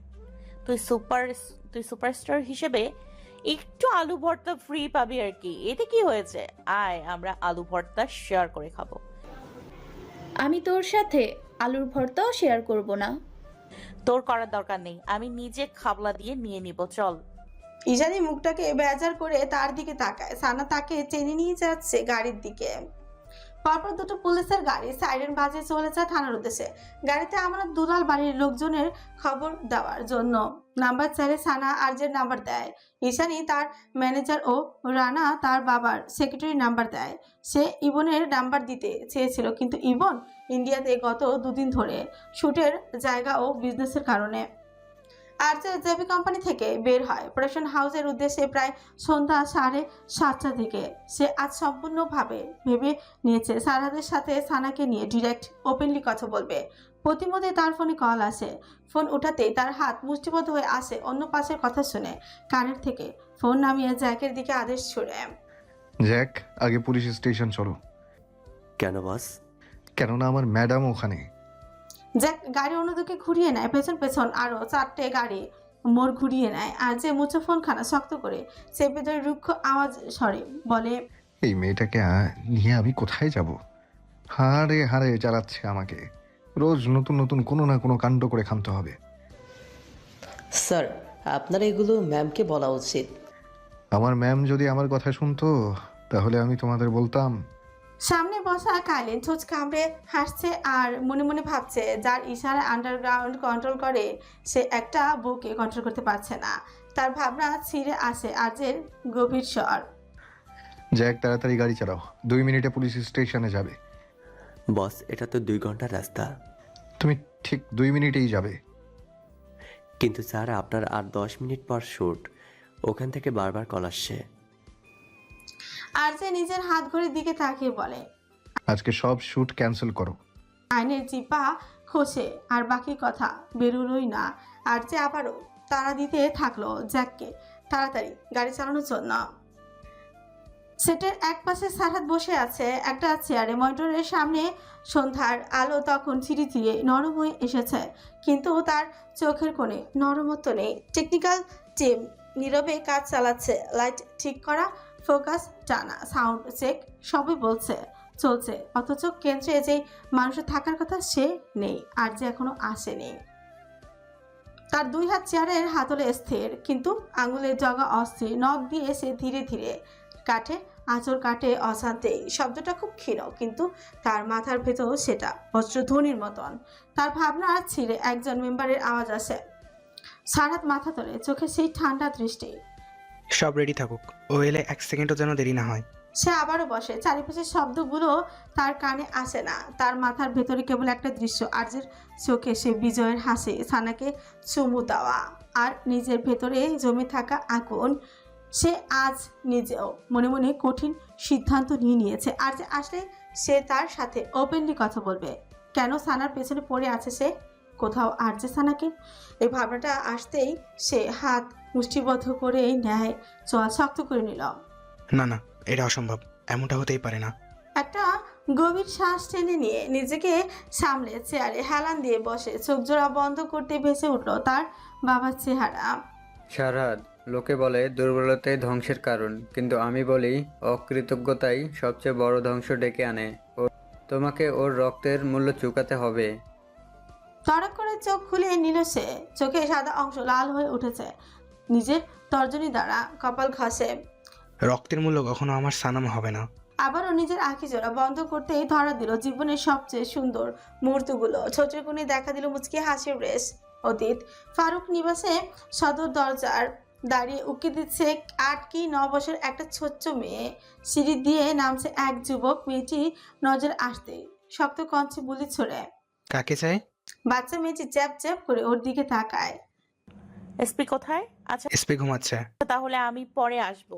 তুই সুপারস্টার হিসেবে একটু আলু ভর্তা ফ্রি পাবি আর কি, এতে কি হয়েছে? আয় আমরা আলু ভর্তা শেয়ার করে খাবো। আমি তোর সাথে আলুর ভর্তাও শেয়ার করব না। তোর করার দরকার নেই, আমি নিজে খাবলা দিয়ে নিয়ে নিব। চল। ঈশানী মুখটাকে বেজার করে তার দিকে তাকায়। সানা তাকে টেনে নিয়ে যাচ্ছে গাড়ির দিকে। পরপর দুটো পুলিশের গাড়ি সাইরেন বাজে চলে যায় থানার উদ্দেশ্যে। গাড়িতে আমানত দুলাল বাড়ির লোকজনের খবর দেওয়ার জন্য নাম্বার চাইলে সানা আরজের নাম্বার দেয়। ঈশানী তার ম্যানেজার ও রানা তার বাবার সেক্রেটারির নাম্বার দেয়। সে ইবনের নাম্বার দিতে চেয়েছিল, কিন্তু ইবন ইন্ডিয়াতে গত 2 দিন ধরে শুটের জায়গা ও বিজনেসের কারণে। আরজে জেবি কোম্পানি থেকে বের হয় প্রোডাকশন হাউসের উদ্দেশ্যে প্রায় সন্ধ্যা 7:30 দিকে। সে আজ সম্পূর্ণভাবে ভেবে নিয়েছে সারাদের সাথে সানাকে নিয়ে ডিরেক্ট ওপেনলি কথা বলবে। প্রতিমধ্যে তার ফোনে কল আসে। ফোন উঠাতেই তার হাত মুষ্টিবদ্ধ হয়ে আসে। অন্য পাশের কথা শুনে কানের থেকে ফোন নামিয়ে জ্যাকের দিকে আদেশ ছুড়ে, জ্যাক, আগে পুলিশ স্টেশন চলো। কেন বস? কেননা আমার ম্যাডাম ওখানে। জ্যাক গাড়ি অন্যদিকে ঘুরিয়ে নেয়। পেছন পেছন আরো 4টে গাড়ি মোড় ঘুরিয়ে নেয়। আর যে মুঠোফোনখানা শক্ত করে চেপে ধরে রুক্ষ আওয়াজ স্বরে বলে, এই মেয়েটাকে নিয়ে আমি কোথায় যাব? হাড়ে হাড়ে চালাচ্ছে আমাকে। রোজ নতুন নতুন কোনো না কোনো কাণ্ড করে খামতে হবে। স্যার, আপনার এগুলো ম্যামকে বলা উচিত। আমার ম্যাম যদি আমার কথা শুনতো তাহলে আমি তোমাদের বলতাম সামনে বসা কাইলিন ঠোঁট কামড়ে হাসছে আর মনে মনে ভাবছে যার ইশারা আন্ডারগ্রাউন্ড কন্ট্রোল করে সে একটা বুকে কন্ট্রোল করতে পারছে না। তার ভাবনা ছিঁড়ে আসে আজের গভীর স্বর। জ্যাক, তাড়াতাড়ি গাড়ি চালাও, 2 মিনিটে পুলিশ স্টেশনে যাবে। বস, এটা তো 2 ঘন্টার রাস্তা। তুমি ঠিক 2 মিনিটেই যাবে। কিন্তু স্যার, আপনার আর 10 মিনিট পর শ্যুট। ওখান থেকে বারবার কল আসছে। আর যে নিজের হাত ঘড়ির দিকে তাকিয়ে বলে, আজকে সব শ্যুট ক্যান্সেল করো। আইনের জিপা খসে আর বাকি কথা বেরোলোই না। আর যে আবারও তাড়া দিতে থাকলো জ্যাককে তাড়াতাড়ি গাড়ি চালানোর জন্য। সেটের এক পাশে সারহাত বসে আছে একটা চেয়ারে মনিটরের সামনে। সন্ধ্যার আলো তখন ধীরে ধীরে নরম হয়ে এসেছে, কিন্তু তার চোখের কোণে নরমত্ব নেই। টেকনিক্যাল টিম নীরবে কাজ চালাচ্ছে, লাইট ঠিক করা, ফোকাস টানা, সাউন্ড চেক সবই চলছে। অথচ কেন্দ্রে যে মানুষের থাকার কথা সে নেই, আর যে এখনো আসেনি। তার 2 হাত চেয়ারের হাতলে স্থির, কিন্তু আঙুলের জগা অস্থির। নখ দিয়ে সে ধীরে ধীরে কাটে, আঁচড় কাটে অশান্তেই। শব্দটা খুব ক্ষীণ, কিন্তু তার মাথার ভেতর সেটা বজ্রধ্বনির মতন। তার ভাবনা ছিঁড়ে একজন মেম্বারের আওয়াজ আসে। সারাত মাথা তোলে, চোখে সেই ঠান্ডা দৃষ্টি। সব রেডি থাকুক, ও এলে 1 সেকেন্ডও যেন দেরি না হয়। সে আবারও বসে। চারিপাশের শব্দগুলো তার কানে আসে না। তার মাথার ভেতরে কেবল একটা দৃশ্য, আজের চোখে সে বিজয়ের হাসি, সানাকে চুমু দেওয়া, আর নিজের ভেতরে জমে থাকা আগুন। সে আজ নিজেও মনে মনে কঠিন সিদ্ধান্ত নিয়েছে। আর যে আসলে সে তার সাথে ওপেনলি কথা বলবে। কেন সানার পেছনে পড়ে আছে সে কোথাও? আর যে সানাকে এই ভাবনাটা আসতেই সে হাত মুষ্টিবদ্ধ করে নেয়, চোয়া শক্ত করে নিল। না না, এটা অসম্ভব, এমনটা হতেই পারে না। একটা গভীর শ্বাস টেনে নিয়ে নিজেকে সামলে চেয়ারে হেলান দিয়ে বসে। চোখ জোড়া বন্ধ করতে ভেসে উঠল তার বাবার চেহারা। সারাদ, লোকে বলে দুর্বলতাই ধ্বংসের কারণ, কিন্তু আমি বলি অকৃতজ্ঞতাই সবচেয়ে বড় ধ্বংস ডেকে আনে। তোমাকে ওর রক্তের মূল্য চুকাতে হবে। তড়ক করে চোখ খুলে নিল সে। চোখে সাদা অংশ লাল হয়ে উঠেছে। নিজের তর্জনী দ্বারা কপাল ঘষে। রক্তের মূল্য কখনো আমার সানাম হবে না। আবারও নিজের আঁখি জোড়া বন্ধ করতেই ধরা দিল জীবনের সবচেয়ে সুন্দর মুহূর্তগুলো। ছোটের কোণে দেখা দিল মুচকি হাসির রেশ। অতীত ফারুক নিবাসে সদর দরজার দাঁড়িয়ে উকি দিচ্ছে 8 কি 9 বছর একটা ছোট্ট মেয়ে। সিঁড়ি দিয়ে নামছে এক যুবক। মেয়েটি নজর আসতেই শক্ত কঞ্চে বুলি ছড়ে। কাকে চাই? বাচ্চা মেয়েটি চ্যাপ চ্যাপ করে ওর দিকে তাকায়। এসপি কোথায়? আচ্ছা, এসপি ঘুমাচ্ছে। তাহলে আমি পরে আসব।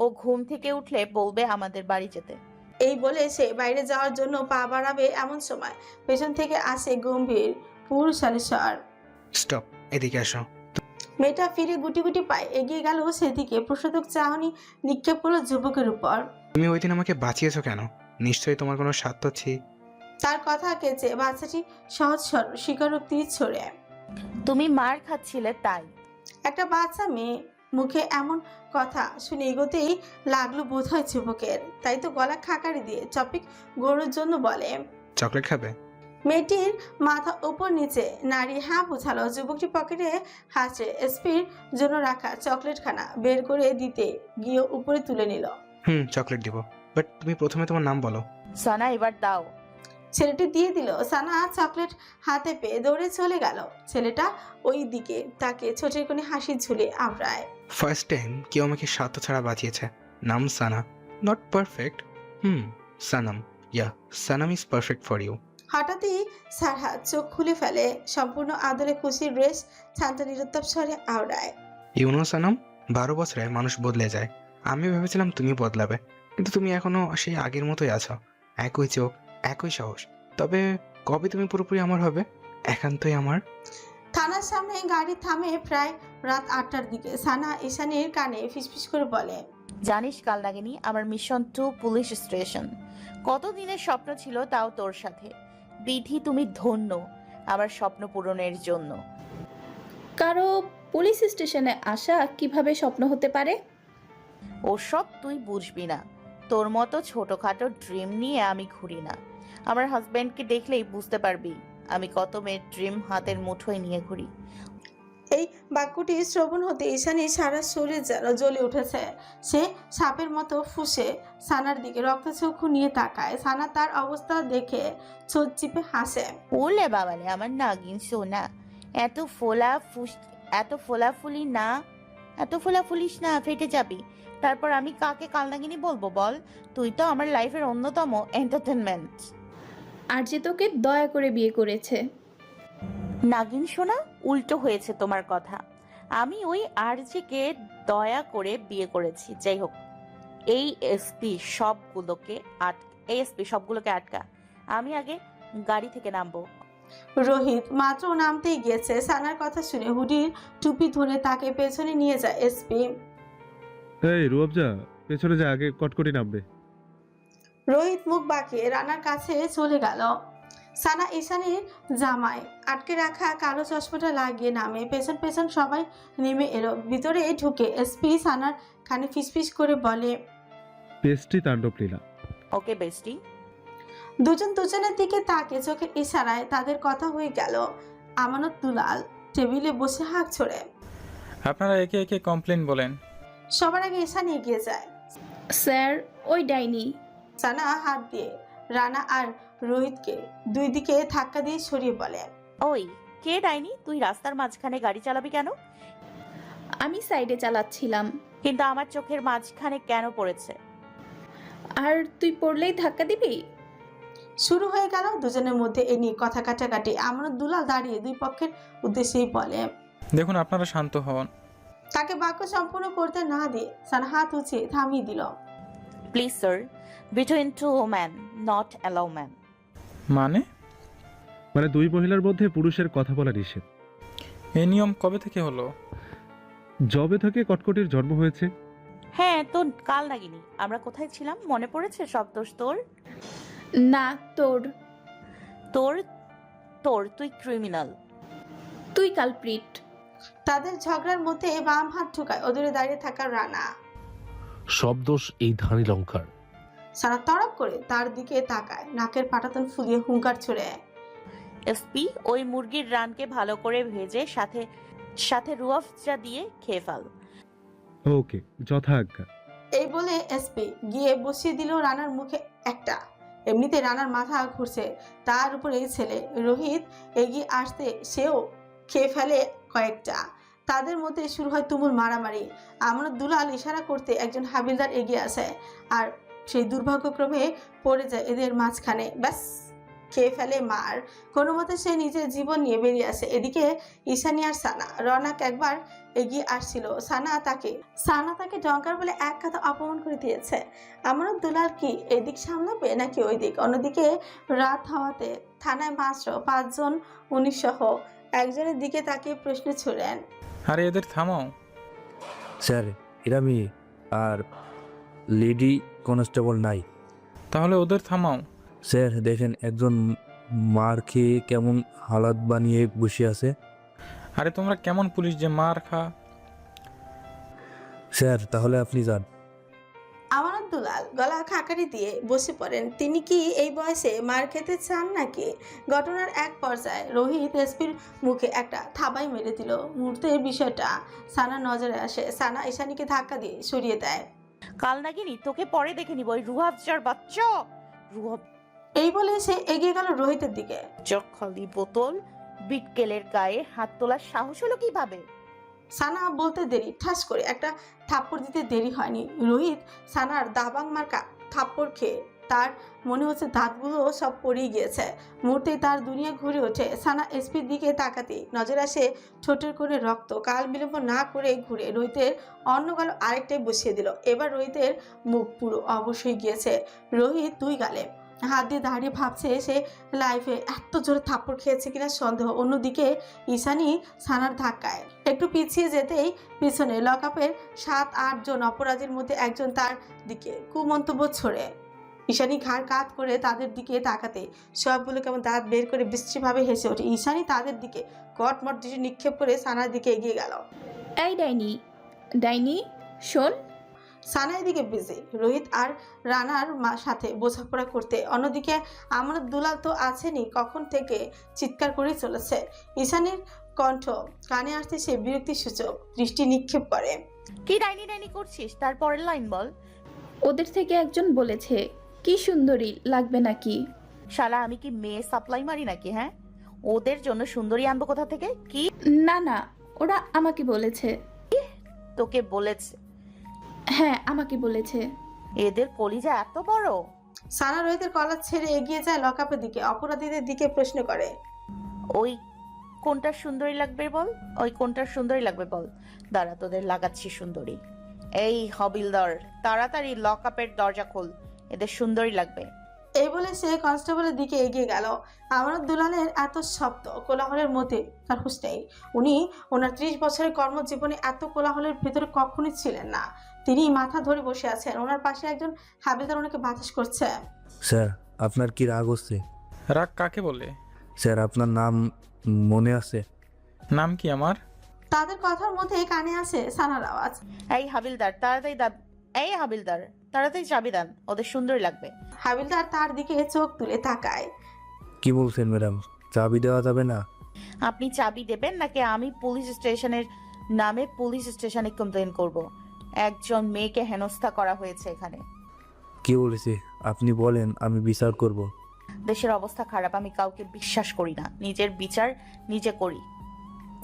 ও ঘুম থেকে উঠলে বলবে আমাদের বাড়ি যেতে। এই বলে সে বাইরে যাওয়ার জন্য পা বাড়াবে, এমন সময় পেছন থেকে আসে গম্ভীর পুরুষালী স্বর। স্টপ, এদিকে আসো। মেয়েটা ফিরে গুটি গুটি পায়ে এগিয়ে গেল সেদিকে। প্রসাদক চাহনি নিক্ষেপ করলো যুবকের উপর। তুমি ওই দিন আমাকে বাঁচিয়েছো কেন? নিশ্চয়ই তোমার কোনো স্বার্থ ছিল। তার কথা কেচে বাচ্চাটি সহজ সরল স্বীকারোক্তি ছড়ে। তুমি মার খাচ্ছিলে তাই। একটা বাচ্চা মেয়ে মুখে এমন কথা শুনে এগোতেই লাগলো বোধ হয় যুবকের। তাই তো গলা খাকারি দিয়ে টপিক গড়ুর জন্য বলে, চকলেট খাবে? মেয়েটির মাথা উপর নিচে নাড়ি হ্যাঁ বোঝালো। যুবকটি পকেটে হাসে এসপির জন্য রাখা চকলেট খানা বের করে দিতে গিয়ে উপরে তুলে নিল। চকলেট দিব, বাট তুমি প্রথমে তোমার নাম বলো। সানা, এবার দাও। ছেলেটি দিয়ে দিল। সানা চকলেট হাতে পেয়ে দৌড়ে চলে গেল। ছেলেটা ওই দিকে তাকে ছোটের কোণে হাসি ঝুলে আবড়ায়। ফার্স্ট টাইম কেউ আমাকে স্বার্থ ছাড়া বাঁচিয়েছে। নাম Sana, not perfect. Sanam, yeah, Sanam is perfect for you. হঠাৎই সারহাত চোখ খুলে ফেলে। সম্পূর্ণ আদরে খুশির রেশ শান্ত নিরুত্তাপ স্বরে আওড়ায়। ইউনো সানাম, 12 বছরে মানুষ বদলে যায়। আমি ভেবেছিলাম তুমি বদলাবে, কিন্তু তুমি এখনো সেই আগের মতোই আছো। একই চোখ, একই সাহস। তবে কবে তুমি পুরোপুরি আমার হবে? একান্তই আমার। থানার সামনে গাড়ি থামে প্রায় রাত 8টার দিকে। সানা ঈশানীর কানে ফিসফিস করে বলে, জানিস কাল লাগেনি আমার মিশন টু পুলিশ স্টেশন। কতদিনের স্বপ্ন ছিল, তাও তোর সাথে। বিধি, তুমি ধন্য আমার স্বপ্ন পূরণের জন্য। কারো পুলিশ স্টেশনে আসা কিভাবে স্বপ্ন হতে পারে? ওসব তুই বুঝবি না। তোর মতো ছোটখাটো ড্রিম নিয়ে আমি ঘুরি না। আমার হাজব্যান্ডকে দেখলেই বুঝতে পারবি আমি কত মেয়ের ড্রিম হাতের মুঠোয় নিয়ে ঘুরি। এই বাক্যটি শ্রবণ হতে ঈশানীর সারা শরীর যেন জ্বলে উঠেছে। সে সাপের মতো ফুঁসে সানার দিকে রক্তচক্ষু নিয়ে তাকায়। সানা তার অবস্থা দেখে ছোট চিপে হাসে। ওলে বাবালে আমার নাগিন সোনা, এত ফোলাফুলিস না, ফেটে যাবি। তারপর আমি কাকে কালনাগিনী বলবো বল? তুই তো আমার লাইফের অন্যতম এন্টারটেনমেন্ট। আর যে তোকে দয়া করে বিয়ে করেছে। নাগিন সোনা, উল্টো হয়েছে তোমার কথা। আমি ওই আরজিকে দয়া করে বিয়ে করেছি। যাই হোক, এই এসপি সবগুলোকে আটকা। আমি আগে গাড়ি থেকে নামবো। রোহিত মাত্র নামতেই গিয়েছে। সানার কথা শুনে হুডির টুপি ধরে তাকে পেছনে নিয়ে যায় এসপি। এই রুয়াবজা, পেছনে যা, আগে কটকটি নামবে। রোহিত মুখ বাঁকিয়ে রানার কাছে চলে গেল। সানা ঈশানীর জামায় আটকে রাখা কালো চশমাটা লাগিয়ে নামে। পেছন পেছন সবাই নেমে এলো। ভিতরে ঢুকে এসপি সানার কানে ফিসফিস করে বলে, পেস্টি তাণ্ডব লীলা। ওকে বেস্টি। দুজন দুজনের দিকে তাকে চোখের ইশারায় তাদের কথা হয়ে গেল। আমানত দুলাল টেবিলে বসে হাঁক ছড়ে। আপনারা একে একে কমপ্লেন বলেন। সবার আগে ঈশানী এগিয়ে যায়। স্যার, ওই ডাইনি। সানা হাত দিয়ে রানা আর রোহিতকে দুই দিকে ধাক্কা দিয়ে সরিয়ে বলে, ওই কে ডাইনি? তুই রাস্তার মাঝখানে গাড়ি চালাবি কেন? আমি সাইডে চালাচ্ছিলাম। কিন্তু আমার চোখের মাঝখানে কেন পড়েছে? আর তুই পড়লেই ধাক্কা দিবি? শুরু হয়ে গেল দুজনের মধ্যে এ নিয়ে কথা কাটাকাটি। আমানত দুলাল দাঁড়িয়ে দুই পক্ষের উদ্দেশ্যেই বলে, দেখুন, আপনারা শান্ত হন। তাকে বাক্য সম্পূর্ণ করতে না দিয়ে সানা হাত উঁচিয়ে থামিয়ে দিল। Please sir, between to man not allow man. মানে দুই মহিলার মধ্যে পুরুষের কথা বলা নিষেধ। এই নিয়ম কবে থেকে হলো? জবে থেকে কটকটির জন্ম হয়েছে। হ্যাঁ তো কাল নাগিনি আমরা কোথায় ছিলাম মনে পড়েছে? সব দোষ তোর। না, তোর। তোর তোর তুই ক্রিমিনাল। তুই কালপ্রিট। তাদের ঝগড়ার মধ্যে বাম হাত ঢুকায় ওদূরে দাঁড়িয়ে থাকা রানা। সব দোষ এই ধানি লঙ্কার। সারা তড়প করে তার দিকে তাকায়, নাকের পাটাতন ফুলিয়ে হুঙ্কার ছড়ে। এসপি, ওই মুরগির রানকে ভালো করে ভেজে সাথে সাথে রুয়াফজা দিয়ে খেয়ে ফেল। ওকে, যথা আজ্ঞা। এই বলে এসপি গিয়ে বসিয়ে দিল রানার মুখে একটা। এমনিতে রানার মাথা ঘুরছে, তার উপর এই ছেলে রোহিত এগিয়ে আসতে সেও খেয়ে ফেলে কয়েকটা। তাদের মধ্যে শুরু হয় তুমুল মারামারি। আমানত দুলাল ইশারা করতে একজন হাবিলদার এগিয়ে আসে, আর সেই দুর্ভাগ্যক্রমে পড়ে যায় এদের মাঝখানে। ব্যাস, খেয়ে ফেলে মার। কোনো মতে সে নিজের জীবন নিয়ে বেরিয়ে আসে। এদিকে ঈশানী আর সানা রনাক একবার এগিয়ে আসছিল। সানা তাকে ডঙ্কার বলে এক কথা অপমান করে দিয়েছে। আমানত দুলাল কি এদিক সামলাবে নাকি ওই দিক? অন্যদিকে রাত হওয়াতে থানায় মাত্র 5 জন 19 সহ একজনের দিকে তাকিয়ে প্রশ্ন ছুড়েন। আরে এদের থামাও। স্যার, এরা মেয়ে আর লেডি কনস্টেবল নাই। তাহলে ওদের থামাও। স্যার দেখেন, একজন মার খেয়ে কেমন হালাত বানিয়ে বসে আছে। আরে তোমরা কেমন পুলিশ যে মার খা? স্যার তাহলে আপনি যান। আমানত দুলাল গলা খাকারি দিয়ে বসে পড়েন। তিনি কি এই বয়সে মার খেতে চান নাকি? ঘটনার এক পর্যায়ে রোহিত এসপির মুখে একটা থাবাই মেরে দিল। মুহূর্তের বিষয়টা সানা নজরে আসে। সানা ঈশানীকে ধাক্কা দিয়ে সরিয়ে দেয়। কাল নাগিনি তোকে পরে দেখে নিব, ওই রুহাফজার বাচ্চা। এই বলে সে এগিয়ে গেল রোহিতের দিকে। খালি বোতল বিটকেলের গায়ে হাত তোলার সাহস হলো কিভাবে? সানা বলতে দেরি, ঠাস করে একটা থাপ্পড় দিতে দেরি হয়নি। রোহিত সানার দাবাং মার্কা থাপ্পড় খেয়ে তার মনে হচ্ছে দাঁতগুলো সব পড়েই গিয়েছে। মুহূর্তে তার দুনিয়া ঘুরে ওঠে। সানা এসপির দিকে তাকাতেই নজর আসে ঠোঁটের কোণে রক্ত। কাল বিলম্ব না করে ঘুরে রোহিতের অন্য গাল আরেকটাই বসিয়ে দিল। এবার রোহিতের মুখ পুরো অবশ্যই গিয়েছে। রোহিত 2 গালে হাত দিয়ে দাঁড়িয়ে ভাবছে সে লাইফে এত জোরে থাপ্পড় খেয়েছে কিনা সন্দেহ। অন্যদিকে ঈশানী সানার ধাক্কায় একটু পিছিয়ে যেতেই পিছনে লকআপের 7-8 জন অপরাধীর মধ্যে একজন তার দিকে কুমন্তব্য ছড়ে। ঈশানী ঘাড় কাত করে তাদের দিকে তাকাতে সবগুলো কেমন দাঁত বের করে বিশ্রীভাবে হেসে ওঠে। ঈশানী তাদের দিকে কটমট দৃষ্টি নিক্ষেপ করে সানার দিকে এগিয়ে গেল। এই ডাইনি শোন। সানার দিকে বিজি রোহিত আর রানার সাথে বোঝাপড়া করতে। অন্যদিকে আমানত দুলাল তো আছেনই, কখন থেকে চিৎকার করে চলেছে। ঈশানীর কণ্ঠ কানে আসতে সে বিরক্তি সূচক দৃষ্টি নিক্ষেপ করে। কি ডাইনি ডাইনি করছিস? তারপরের লাইন বল। ওদের থেকে একজন বলেছে কি সুন্দরী লাগবে নাকি। শালা আমি কি মেয়ে সাপ্লাই মারি নাকি? হ্যাঁ, ওদের জন্য সুন্দরী আনবো কোথা থেকে? কি না না, ওরা আমাকে বলেছে। তোকে বলেছে? হ্যাঁ আমাকে বলেছে। এদের কলিজা এত বড়? সানা রোহিতের কলার ছেড়ে এগিয়ে যায় লকআপের দিকে, অপরাধীদের দিকে প্রশ্ন করে। ওই কোনটা সুন্দরী লাগবে বল, ওই কোনটা সুন্দরী লাগবে বল। দাঁড়া, তোদের লাগাচ্ছি সুন্দরী। এই হবিলদার, তাড়াতাড়ি লকআপের দরজা খোল, এদের সুন্দরী লাগবে। এই বলে সে কনস্টেবলের দিকে এগিয়ে গেল। আমানত দুলালের এত শব্দ কোলাহলের মধ্যে তার হুঁশ নেই। উনি ওনার 30 বছরের কর্মজীবনে এত কোলাহলের ভেতরে কখনোই ছিলেন না। তিনি মাথা ধরে বসে আছেন, ওনার পাশে একজন হাবিলদার ওনাকে বাতাস করছে। স্যার আপনার কি রাগ হচ্ছে? রাগ কাকে বলে? স্যার আপনার নাম মনে আছে? নাম কি আমার? তাদের কথার মধ্যে কানে আসে সানার আওয়াজ। এই হাবিলদার তাড়াতাড়ি এই হাবিলদার তাড়াতাড়ি চাবি দেন, ওদের সুন্দরী লাগবে। হাবিলদার তার দিকে চোখ তুলে তাকায়। কি বলছেন ম্যাডাম, চাবি দেওয়া যাবে না? আপনি চাবি দেবেন নাকি আমি পুলিশ স্টেশনের নামে পুলিশ স্টেশনে কমপ্লেন করব? একজন মেয়েকে হেনস্থা করা হয়েছে এখানে। কি বলেছে আপনি বলেন, আমি বিচার করব। দেশের অবস্থা খারাপ, আমি কাউকে বিশ্বাস করি না, নিজের বিচার নিজে করি।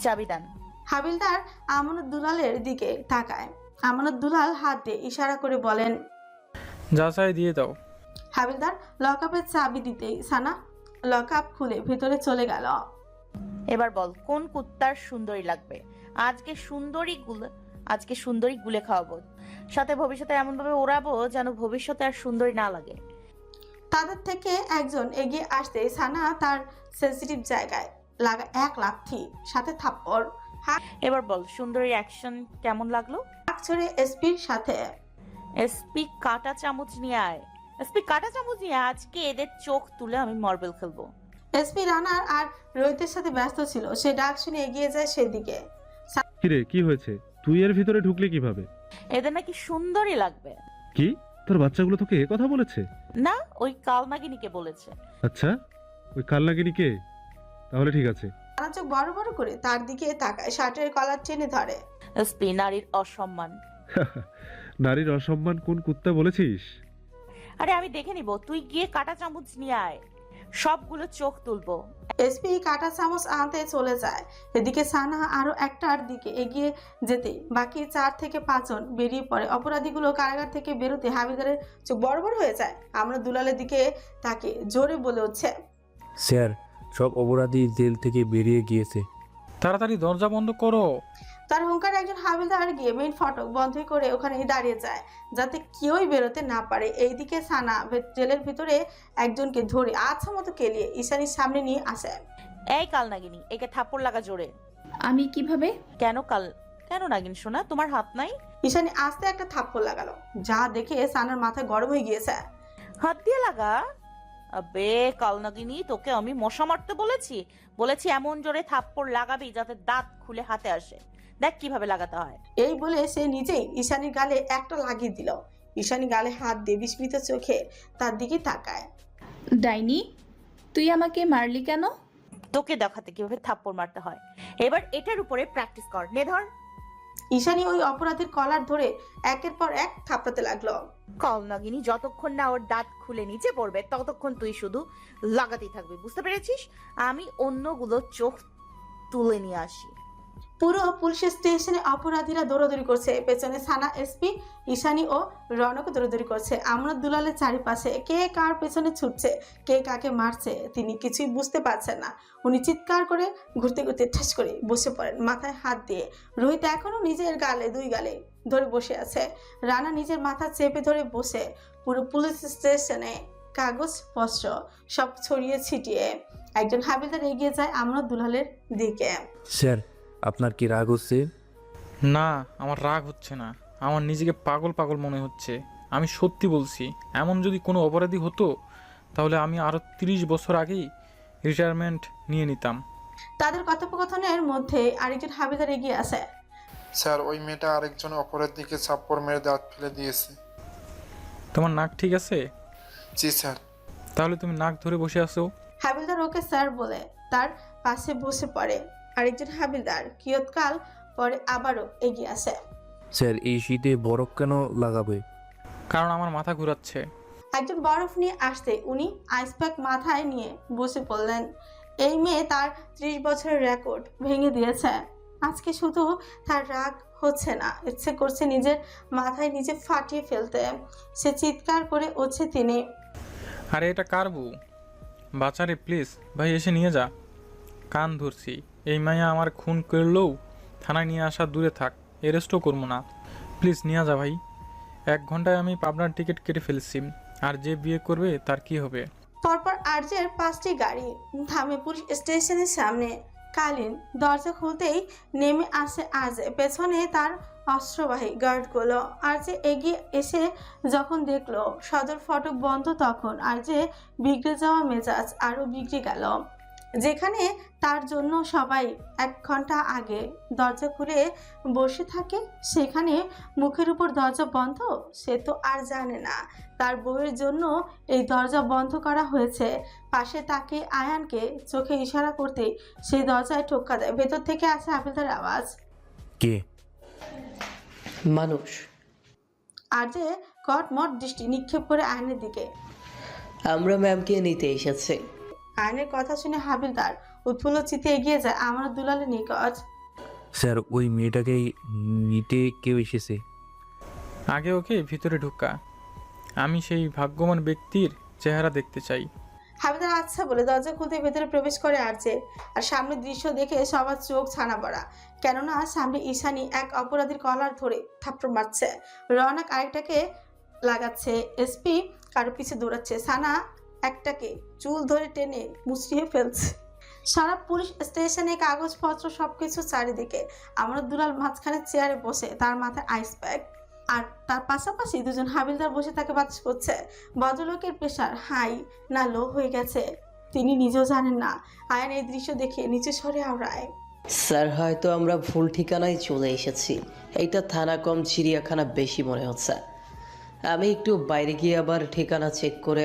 চাবি দেন। হাবিলদার আমানত দুলালের দিকে তাকায়। আমানত দুলাল হাত দিয়ে ইশারা করে বলেন, যা চাই দিয়ে দাও। হাবিলদার লকআপের চাবি দিতেই সানা লকআপ খুলে ভেতরে চলে গেল। এবার বল কোন কুত্তার সুন্দরী লাগবে? আজকে সুন্দরী গুলে খাওয়াবো, সাথে ভবিষ্যতে এমন ভাবে ওড়াবো যেন ভবিষ্যতে আর সুন্দরী না লাগে। তাদের থেকে একজন এগিয়ে আসতে সানা তার সেনসিটিভ জায়গায় লাগা এক লাথি, সাথে থাপ্পড়। এবার বল সুন্দরীর অ্যাকশন কেমন লাগলো? হাত ছড়ে এসপির সাথে। এসপি কাটা চামচ নিয়ে আয়, এসপি কাটা চামচ নিয়ে আয়। আজকে এদের চোখ তুলে আমি মার্বেল খেলবো। এসপি রানার আর রোহিতের সাথে ব্যস্ত ছিল, সে ডাক শুনে এগিয়ে যায় সেদিকে। কিরে কি হয়েছে? তুই এর ভিতরে ঢুকলি কিভাবে? এদের নাকি সুন্দরী লাগবে। কি তোর বাচ্চাগুলো তোকে এ কথা বলেছে? না, ওই কালনাগিনীকে বলেছে। আচ্ছা, ওই কালনাগিনী কে? তাহলে ঠিক আছে। সানা চোখ বড় বড় করে তার দিকে তাকায়, শার্টের কলার টেনে ধরে। এসপি নারীর অসম্মান। নারীর অসম্মান কোন কুত্তা বলেছিস? আরে আমি দেখে নিব, তুই গিয়ে কাটা চামচ নিয়ে আয়, সবগুলো চোখ তুলবো। এসপি কাটা চামচ আনতে চলে যায়। এদিকে সানা আরো একটার দিকে এগিয়ে যেতে বাকি 4 থেকে 5 জন বেরিয়ে পড়ে। অপরাধীগুলো কারাগার থেকে বেরোতে হাবিলদারের চোখ বড় বড় হয়ে যায়। আমরা দুলালের দিকে তাকে জোরে বলে উঠছে, স্যার সব অপরাধী জেল থেকে বেরিয়ে গিয়েছে। তাড়াতাড়ি দরজা বন্ধ করো। তার হুঙ্কার একজন হাবিলদার গিয়ে মেইন ফটক বন্ধ করে ওখানেই দাঁড়িয়ে যায়, যাতে কেউই বেরোতে না পারে। এইদিকে সানা জেলের ভিতরে একজনকে ধরে আচ্ছা মতো কেলিয়ে ঈশানীর সামনে নিয়ে আসে। এই কালনাগিনী, একে থাপ্পড় লাগা জোরে। আমি কিভাবে? কেন নাগিন শোনা, তোমার হাত নাই? ঈশানী আস্তে একটা থাপ্পড় লাগালো, যা দেখে সানার মাথা গরম হয়ে গিয়েছে। হাত দিয়ে লাগা? আবে কালনাগিনী, তোকে আমি মশা মারতে বলেছি এমন জোরে থাপ্পড় লাগাবি যাতে দাঁত খুলে হাতে আসে। দেখ কিভাবে লাগাতে হয়। এই বলে সে নিজেই ঈশানীর গালে একটা লাগিয়ে দিল। ঈশানী গালে হাত দিয়ে বিস্মিত চোখে তার দিকে তাকায়। ডাইনি, তুই আমাকে মারলি কেন? তোকে দেখাতে কিভাবে থাপ্পড় মারতে হয়। এবার এটার উপরে প্র্যাকটিস কর, নে ধর। ঈশানী ওই অপরাধীর কলার ধরে একের পর এক থাপড়াতে লাগলো। কালনাগিনী, যতক্ষণ না ওর দাঁত খুলে নিচে পড়বে ততক্ষণ তুই শুধু লাগাতেই থাকবি, বুঝতে পেরেছিস? আমি অন্যগুলো চোখ তুলে নিয়ে আসি। পুরো পুলিশ স্টেশনে অপরাধীরা দৌড়াদৌড়ি করছে। পেছনে সানা, এসপি, ঈশানী ও রনক দৌড়াদৌড়ি করছে। আমরা দুলালের চারিপাশে কে কার পেছনে ছুটছে, কে কাকে মারছে তিনি কিছুই বুঝতে পারছেন না। উনি চিৎকার করে ঘুরতে ঘুরতে ঠাস করে বসে পড়েন, মাথায় হাত দিয়ে। রোহিত এখনো নিজের গালে 2 গালে ধরে বসে আছে। রানা নিজের মাথা চেপে ধরে বসে। পুরো পুলিশ স্টেশনে কাগজ পত্র সব ছড়িয়ে ছিটিয়ে। একজন হাবিলদার এগিয়ে যায় আমরা দুলালের দিকে। স্যার আপনার কি রাগ হচ্ছে? না, আমার রাগ হচ্ছে না, আমার নিজেকে পাগল পাগল মনে হচ্ছে। আমি সত্যি বলছি, এমন যদি কোনো অপরাধী হতো তাহলে আমি আরও 30 বছর আগেই রিটায়ারমেন্ট নিয়ে নিতাম। তাদের কথোপকথনের মধ্যে আরেকজন হাবিলদার এগিয়ে আসে। স্যার, ওই মেয়েটা আরেকজন অপরাধীকে চাপ্পড় মেরে দাঁত ফেলে দিয়েছে। তোমার নাক ঠিক আছে? জি স্যার। তাহলে তুমি নাক ধরে বসে আছো। হাবিলদার ওকে স্যার বলে তার পাশে বসে পড়ে। আরেকজন হাবিলদার কিয়ৎকাল পরে আবারও এগিয়ে আসে। স্যার এই শীতে বরফ কেন লাগাবে? কারণ আমার মাথা ঘুরাচ্ছে। একজন বরফ নিয়ে আসতে উনি আইস প্যাক মাথায় নিয়ে বসে পড়লেন। এই মেয়ে তার 30 বছরের রেকর্ড ভেঙে দিয়েছে। আজকে শুধু তার রাগ হচ্ছে না, ইচ্ছে করছে নিজের মাথায় নিজে ফাটিয়ে ফেলতে। সে চিৎকার করে উঠছে তিনি। আরে এটা কার বউ? বাচ্চারে প্লিজ ভাই এসে নিয়ে যা। কান ধরছি, এই মাইয়া আমার খুন করলেও থানায় নিয়ে আসা দূরে থাক, অ্যারেস্টও করবো না। প্লিজ নিয়ে যা ভাই। 1 ঘন্টায় আমি পাবনার টিকিট কেটে ফেলছি, আর যে বিয়ে করবে তার কি হবে? পরপর আরজের 5টি গাড়ি থামে পুলিশ স্টেশনের সামনে। কালীন দরজা খুলতেই নেমে আসে আরজে, পেছনে তার অস্ত্রবাহী গার্ডগুলো। আরজে এগিয়ে এসে যখন দেখলো সদর ফটক বন্ধ, তখন আরজে বিগড়ে যাওয়া মেজাজ আরও বিগড়ে গেল। যেখানে তার জন্য সবাই 1 ঘন্টা আগে দরজা খুলে বসে থাকে, সেখানে মুখের উপর দরজা বন্ধ। সে তো আর জানে না তার বউয়ের জন্য এই দরজা বন্ধ করা হয়েছে। পাশে তাকে আয়ানকে চোখে ইশারা করতে সেই দরজায় টোক্কা দেয়। ভেতর থেকে আসে হাবিলদার আওয়াজ। কে? মানুষ। আর যে কটমট দৃষ্টি নিক্ষেপ করে আয়নের দিকে। আমরা ম্যামকে নিতে এসেছি। আয়নের কথা শুনে হাবিলদার উৎফুল্ল চিত্তে এগিয়ে যায় আমানত দুলালের নিকট। স্যার ওই মেয়েটাকে নিতে কেউ এসেছে। আগে ওকে ভিতরে ঢুকা। আমি সেই ভাগ্যবান ব্যক্তির চেহারা দেখতে চাই। হাবিলদার আচ্ছা বলে দরজা খুলতে ভেতরে প্রবেশ করে আরজে। আর সামনের দৃশ্য দেখে সবার চোখ ছানা পড়া, কেননা সামনে ঈশানী এক অপরাধীর কলার ধরে থাপ্পড় মারছে, রওনাক আরেকটাকে লাগাচ্ছে, এসপি কারো পিছে দৌড়াচ্ছে, সানা একটাকে চুল ধরে টেনে মুচড়িয়ে ফেলছে। সারা পুলিশ স্টেশনে কাগজপত্র সবকিছু চারিদিকে। আমানত দুলাল মাঝখানে চেয়ারে বসে, তার মাথায় আইস প্যাক, আর তার পাশাপাশি দুজন হাবিলদার বসে তাকে বাতাস করছে। ভদ্রলোকের প্রেশার হাই না লো হয়ে গেছে তিনি নিজেও জানেন না। আয়ান এই দৃশ্য দেখে নিচে সরে আওড়ায়। স্যার হয়তো আমরা ভুল ঠিকানায় চলে এসেছি। এইটা থানা কম চিড়িয়াখানা বেশি মনে হচ্ছে। আমি একটু বাইরে গিয়ে আবার ঠিকানা চেক করে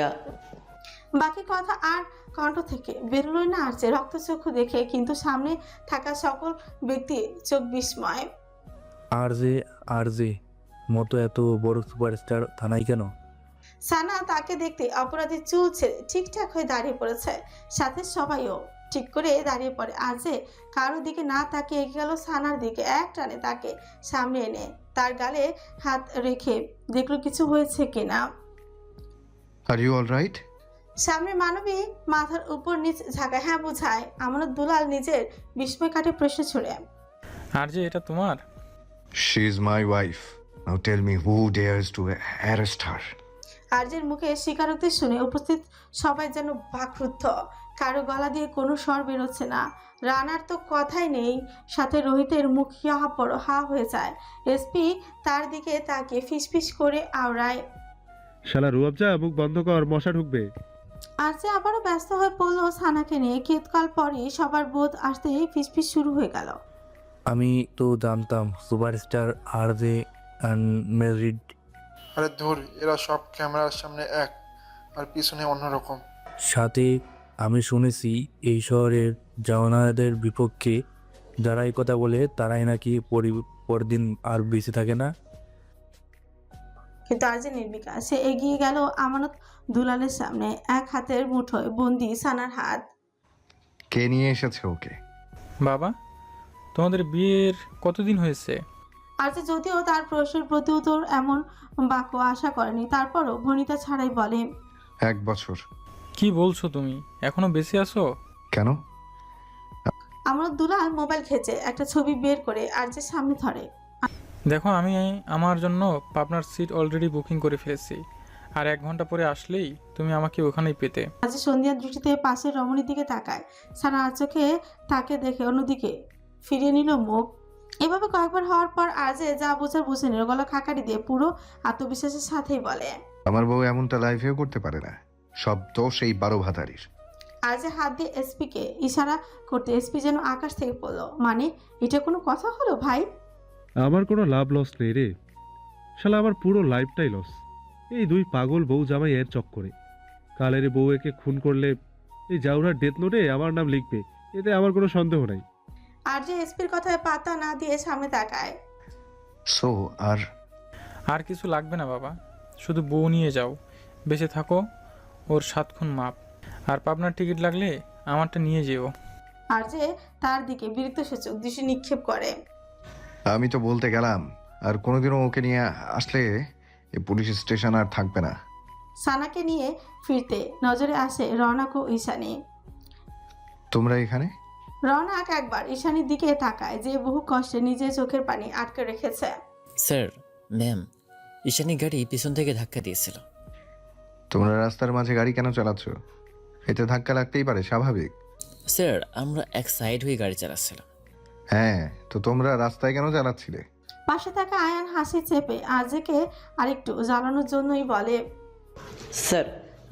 বাকি কথা আর কণ্ঠ থেকে বেরোলোই না আসছে রক্তচক্ষু দেখে, কিন্তু সামনে থাকা সকল ব্যক্তি চোখ বিস্ময়। আর যে মতো এত বড় সুপারস্টার থানায় কেন? সানা তাকে দেখতে অপরাধীর চুল ছেড়ে ঠিকঠাক হয়ে দাঁড়িয়ে পড়েছে, সাথে সবাইও ঠিক করে দাঁড়িয়ে পড়ে। আজে কারোর দিকে না তাকে এগিয়ে গেল সানার দিকে, এক টানে তাকে সামনে এনে তার গালে হাত রেখে দেখলো কিছু হয়েছে কিনা। Are you all right? সামনে মানবী মাথার উপর নিচ ঝাঁকায় হ্যাঁ বোঝায়। আমানত দুলাল নিজের বিস্ময় কাটে প্রশ্ন ছুড়ে। আর যে এটা তোমার? She is my wife. Now tell me who dares to arrest her? আরজের মুখে স্বীকারোক্তি শুনে উপস্থিত সবাই যেন বাকরুদ্ধ। কারো গলা দিয়ে কোনো স্বর বেরোচ্ছে না। রানার তো কথাই নেই, সাথে রোহিতের মুখ হা হয়ে যায়। এসপি তার দিকে তাকে ফিসফিস করে আওড়ায়। শালা রুয়াবজা, মুখ বন্ধ কর, মশা ঢুকবে। আরজে আবারও ব্যস্ত হয়ে পড়লো সানাকে নিয়ে। কেতকাল পরই সবার বোধ আসতেই ফিসফিস শুরু হয়ে গেল। আমি তো জানতাম সুপারস্টার আর যে আনমেরিড। আরে ধুর, এরা সব ক্যামেরার সামনে এক আর পিছনে অন্যরকম। সাথে আমি শুনেছি এই শহরের জওয়ানদের বিপক্ষে যারা এই কথা বলে তারাই নাকি পরদিন আর বেঁচে থাকে না। কিন্তু আরজে নির্বিকার। সে এগিয়ে গেল আমানত দুলালের সামনে, এক হাতের মুঠোয় বন্দি সানার হাত। কে নিয়ে এসেছে ওকে? বাবা, তোমাদের বিয়ের কতদিন হয়েছে? আরজে যদিও তার প্রশ্নের প্রত্যুত্তর এমন বাক্য আশা করেনি, তারপরও ভনিতা ছাড়াই বলে, 1 বছর। কি বলছো তুমি? এখনো বেঁচে আছো? কেন? আমানত দুলাল মোবাইল খেঁচে একটা ছবি বের করে আরজের সামনে ধরে। দেখো, আমি আমার জন্য পাবনার সিট অলরেডি বুকিং করে ফেলেছি, আর 1 ঘন্টা পরে আসলেই তুমি আমাকে ওখানেই পেতে। আরজে সন্ধ্যার দৃষ্টিতে পাশের রমণীর দিকে তাকায়। সারা আর চোখে তাকে দেখে অন্যদিকে ফিরিয়ে নিল মুখ। এভাবে কয়েকবার হওয়ার পর আরজে যা বোঝার বুঝে নিল। গলা খাকারি দিয়ে পুরো আত্মবিশ্বাসের সাথেই বলে, আমার বউ এমনটা লাইফেও করতে পারে না। সব দোষ এই 12 ভাতারির। আরজে হাত দিয়ে এসপিকে ইশারা করতে এসপি যেন আকাশ থেকে পড়লো। মানে এটা কোনো কথা হলো ভাই? আমার কোনো লাভ লস নেই রে শালা, আমার পুরো লাইফটাই লস এই 2 পাগল বউ জামাই এর চক্করে। কালের বউ একে খুন করলে এই জাউরার ডেথ নোটে আমার নাম লিখবে, এতে আমার কোনো সন্দেহ নাই। আর যে এসপির কথায় পাত্তা না দিয়ে সামনে তাকায়। সো আর কিছু লাগবে না বাবা, শুধু বউ নিয়ে যাও, বেঁচে থাকো, ওর 7 খুন মাপ। আর পাবনার টিকিট লাগলে আমারটা নিয়ে যেও। আর যে তার দিকে বিরক্তসূচক দৃষ্টি নিক্ষেপ করে। আমি তো বলতে গেলাম, আর কোনোদিনও ওকে নিয়ে আসলে এই পুলিশ স্টেশন আর থাকবে না। সানাকে নিয়ে ফিরতে নজরে আসে রৌনক ও ঈশানী। তোমরা এখানে? রৌনক একবার ঈশানীর দিকে তাকায়, যে বহু কষ্টে নিজের চোখের পানি আটকে রেখেছে। স্যার, ম্যাম, ঈশানী গাড়ি পিছন থেকে ধাক্কা দিয়েছিল। তোমরা রাস্তার মাঝে গাড়ি কেন চালাচ্ছ? এতে ধাক্কা লাগতেই পারে, স্বাভাবিক। স্যার, আমরা এক সাইড হয়ে গাড়ি চালাচ্ছিলাম। হ্যাঁ, তো তোমরা রাস্তায় কেন চালাচ্ছিলে? পাশে থাকা আয়ান হাসি চেপে আজকে আরেকটু জ্বালানোর জন্যই বলে, স্যার,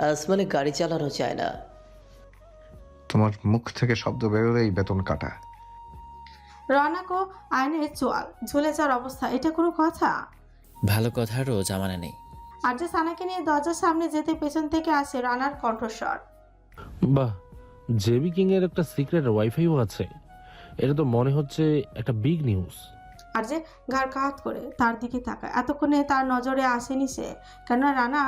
আসমানে গাড়ি চালানো যায় না। তোমার মুখ থেকে শব্দ বেরোলেই বেতন কাটা। রৌনক ও আয়নের চোয়াল ঝুলে যাওয়ার অবস্থা, এটা কোনো কথা? ভালো কথারও জামানা নেই। আর যে সানাকে নিয়ে দরজার সামনে যেতে পেছন থেকে আসে রানার কণ্ঠস্বর। বাহ, জেবি কিং এর একটা সিক্রেট ওয়াইফাইও আছে। এটা তো মনে হচ্ছে একটা বিগ নিউজ। আর যে ঘাড় কাত করে তার দিকে তাকায়। এতক্ষণে তার নজরে আসেনি সে, কেননা রানা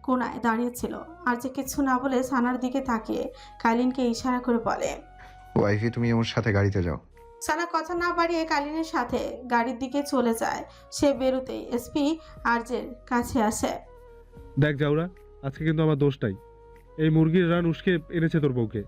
কোনায় দাঁড়িয়েছিল। আর যে কিছু না বলে সানার দিকে তাকিয়ে কালিনকে ইশারা করে বলে, ওয়াইফি, তুমি ওর সাথে গাড়িতে যাও। সানা কথা না বাড়িয়ে কালিনের সাথে গাড়ির দিকে চলে যায়। সে বেরোতেই এসপি আরজের কাছে আসে। দেখ জাউরা, আজকে কিন্তু আমার দোষটাই। এই মুরগির রান উস্কে এনেছে তোর বউকে।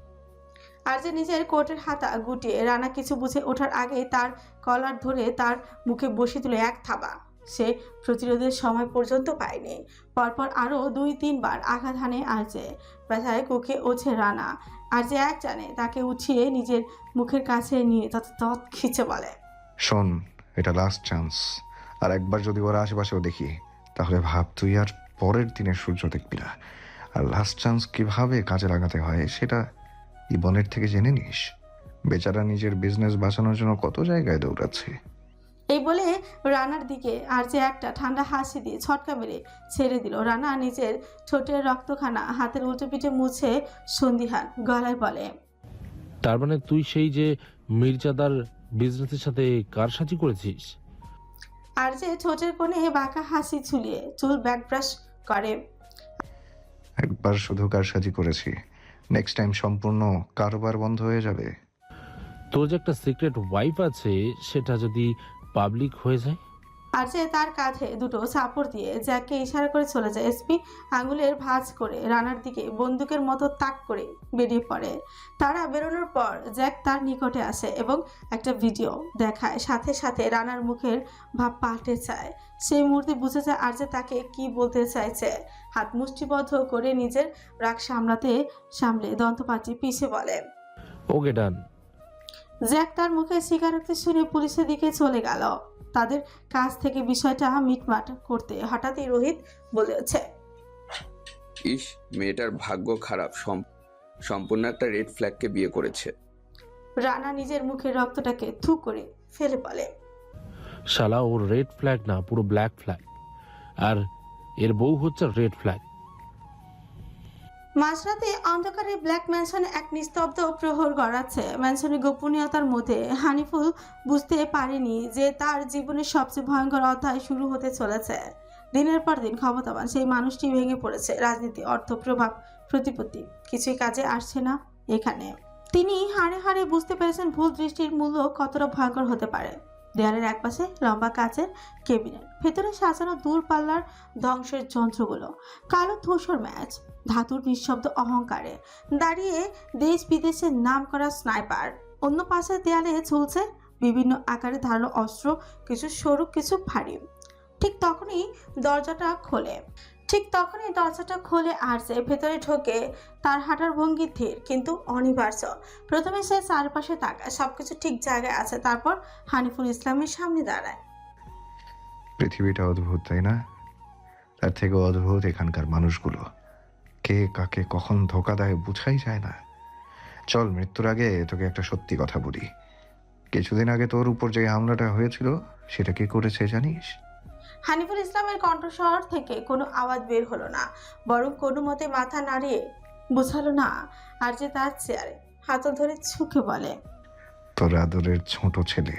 আর যে নিজের কোটের হাতা গুটিয়ে রানা কিছু বুঝে ওঠার আগেই তার কলার ধরে তার মুখে বসিয়ে দিল এক থাবা। সে প্রতিরোধের সময় পর্যন্ত পায়নি। পরপর আরও 2-3 বার আঘাত হানে আরজে। ব্যথায় কুকে ওঠে রানা। আর যে এক জানে তাকে উঠিয়ে নিজের মুখের কাছে নিয়ে তত খিচে বলে, শোন, এটা লাস্ট চান্স। আর একবার যদি ওরা আশেপাশেও দেখি, তাহলে ভাব তুই আর পরের দিনের সূর্য দেখবি না। আর লাস্ট চান্স কিভাবে কাজে লাগাতে হয় সেটা ইবনের থেকে জেনে নিস। বেচারা নিজের বিজনেস বাঁচানোর জন্য কত জায়গায় দৌড়াচ্ছে। এই বলে রানার দিকে আর যে একটা ঠান্ডা হাসি দিয়ে ছটকা মেরে ছেড়ে দিল। রানা নিজের ঠোঁটের রক্তখানা হাতের উল্টো পিঠে মুছে সন্দিহান গলায় বলে, তার মানে তুই সেই যে মির্জাদার বিজনেসের সাথে কারসাজি করেছিস? আর যে ঠোঁটের কোণে বাঁকা হাসি ঝুলিয়ে চুল ব্যাক ব্রাশ করে। একবার শুধু কারসাজি করেছি, নেক্সট টাইম সম্পূর্ণ কারবার বন্ধ হয়ে যাবে। তোর যে একটা সিক্রেট ওয়াইফ আছে, সেটা যদি পাবলিক হয়ে যায়? আর যে তার কাঁধে দুটো চাপড় দিয়ে জ্যাককে ইশারা করে চলে যায়। এসপি আঙুলের ভাঁজ করে রানার দিকে বন্দুকের মতো তাক করে বেরিয়ে পড়ে। তারা বেরোনোর পর জ্যাক তার নিকটে আসে এবং একটা ভিডিও দেখায়। সাথে সাথে রানার মুখের ভাব পাল্টে যায়। সেই মুহূর্তে বুঝে যায় আর যে তাকে কি বলতে চাইছে। হাত মুষ্টিবদ্ধ করে নিজের রাগ সামলে দন্তপাটি পিছে বলে, ওকে, ডান। জ্যাক তার মুখে স্বীকারোক্তি শুনে পুলিশের দিকে চলে গেল। তাদের কাছ থেকে বিষয়টা মিটমাট করতে হঠাৎই রোহিত বলে ওঠে, ইস, মেয়েটার ভাগ্য খারাপ, সম্পূর্ণ একটা রেড ফ্ল্যাগকে বিয়ে করেছে। রানা নিজের মুখের রক্তটাকে থু করে ফেলে বলে, শালা, ওর রেড ফ্ল্যাগ না, পুরো ব্ল্যাক ফ্ল্যাগ। আর এর বউ হচ্ছে রেড ফ্ল্যাগ। মাঝরাতে অন্ধকারে ব্ল্যাক ম্যানশনে এক নিস্তব্ধ প্রহর গড়াচ্ছে। ম্যানশনের গোপনীয়তার মধ্যে হানিফুল বুঝতে পারেনি যে তার জীবনের সবচেয়ে ভয়ঙ্কর অধ্যায় শুরু হতে চলেছে। দিনের পর দিন ক্ষমতাবান সেই মানুষটি ভেঙে পড়েছে। রাজনীতি, অর্থ, প্রভাব, প্রতিপত্তি কিছুই কাজে আসছে না এখানে। তিনি হাড়ে হাড়ে বুঝতে পেরেছেন ভুল দৃষ্টির মূল্য কতটা ভয়ঙ্কর হতে পারে। দেয়ালের একপাশে লম্বা কাচের কেবিনেট, ভেতরে সাজানো দূরপাল্লার ধ্বংসের যন্ত্রগুলো, কালো ধূসর ম্যাচ, ধাতুর নিঃশব্দ অহংকারে দাঁড়িয়ে দেশ বিদেশের নাম করা স্নাইপার। অন্য পাশের দেয়ালে ঝুলছে বিভিন্ন আকারে ধারালো অস্ত্র, কিছু সরু কিছু ভারী। ঠিক তখনই দরজাটা খোলে আর সে ভেতরে ঢোকে। তার হাঁটার ভঙ্গি ধীর কিন্তু অনিবার্য। প্রথমে সে চারপাশে তাকায়, সবকিছু ঠিক জায়গায় আছে। তারপর হানিফুল ইসলামের সামনে দাঁড়ায়। পৃথিবীটা অদ্ভুত, তাই না? তার থেকে অদ্ভুত এখানকার মানুষগুলো। কে কাকে কখন ধোকা দেয় বোঝাই যায় না। চল, মৃত্যুর আগে তোকে একটা সত্যি কথা বলি। কিছুদিন আগে তোর উপর যে হামলাটা হয়েছিল, সেটা কে করেছে জানিস? হানিফুল ইসলামের কণ্ঠস্বর থেকে কোনো আওয়াজ বের হলো না, বরং কোনো মতে মাথা নাড়িয়ে বোঝালো না। আর যে তার চেয়ারে হাত ধরে ঝুঁকে বলে, তোর আদরের ছোট ছেলে।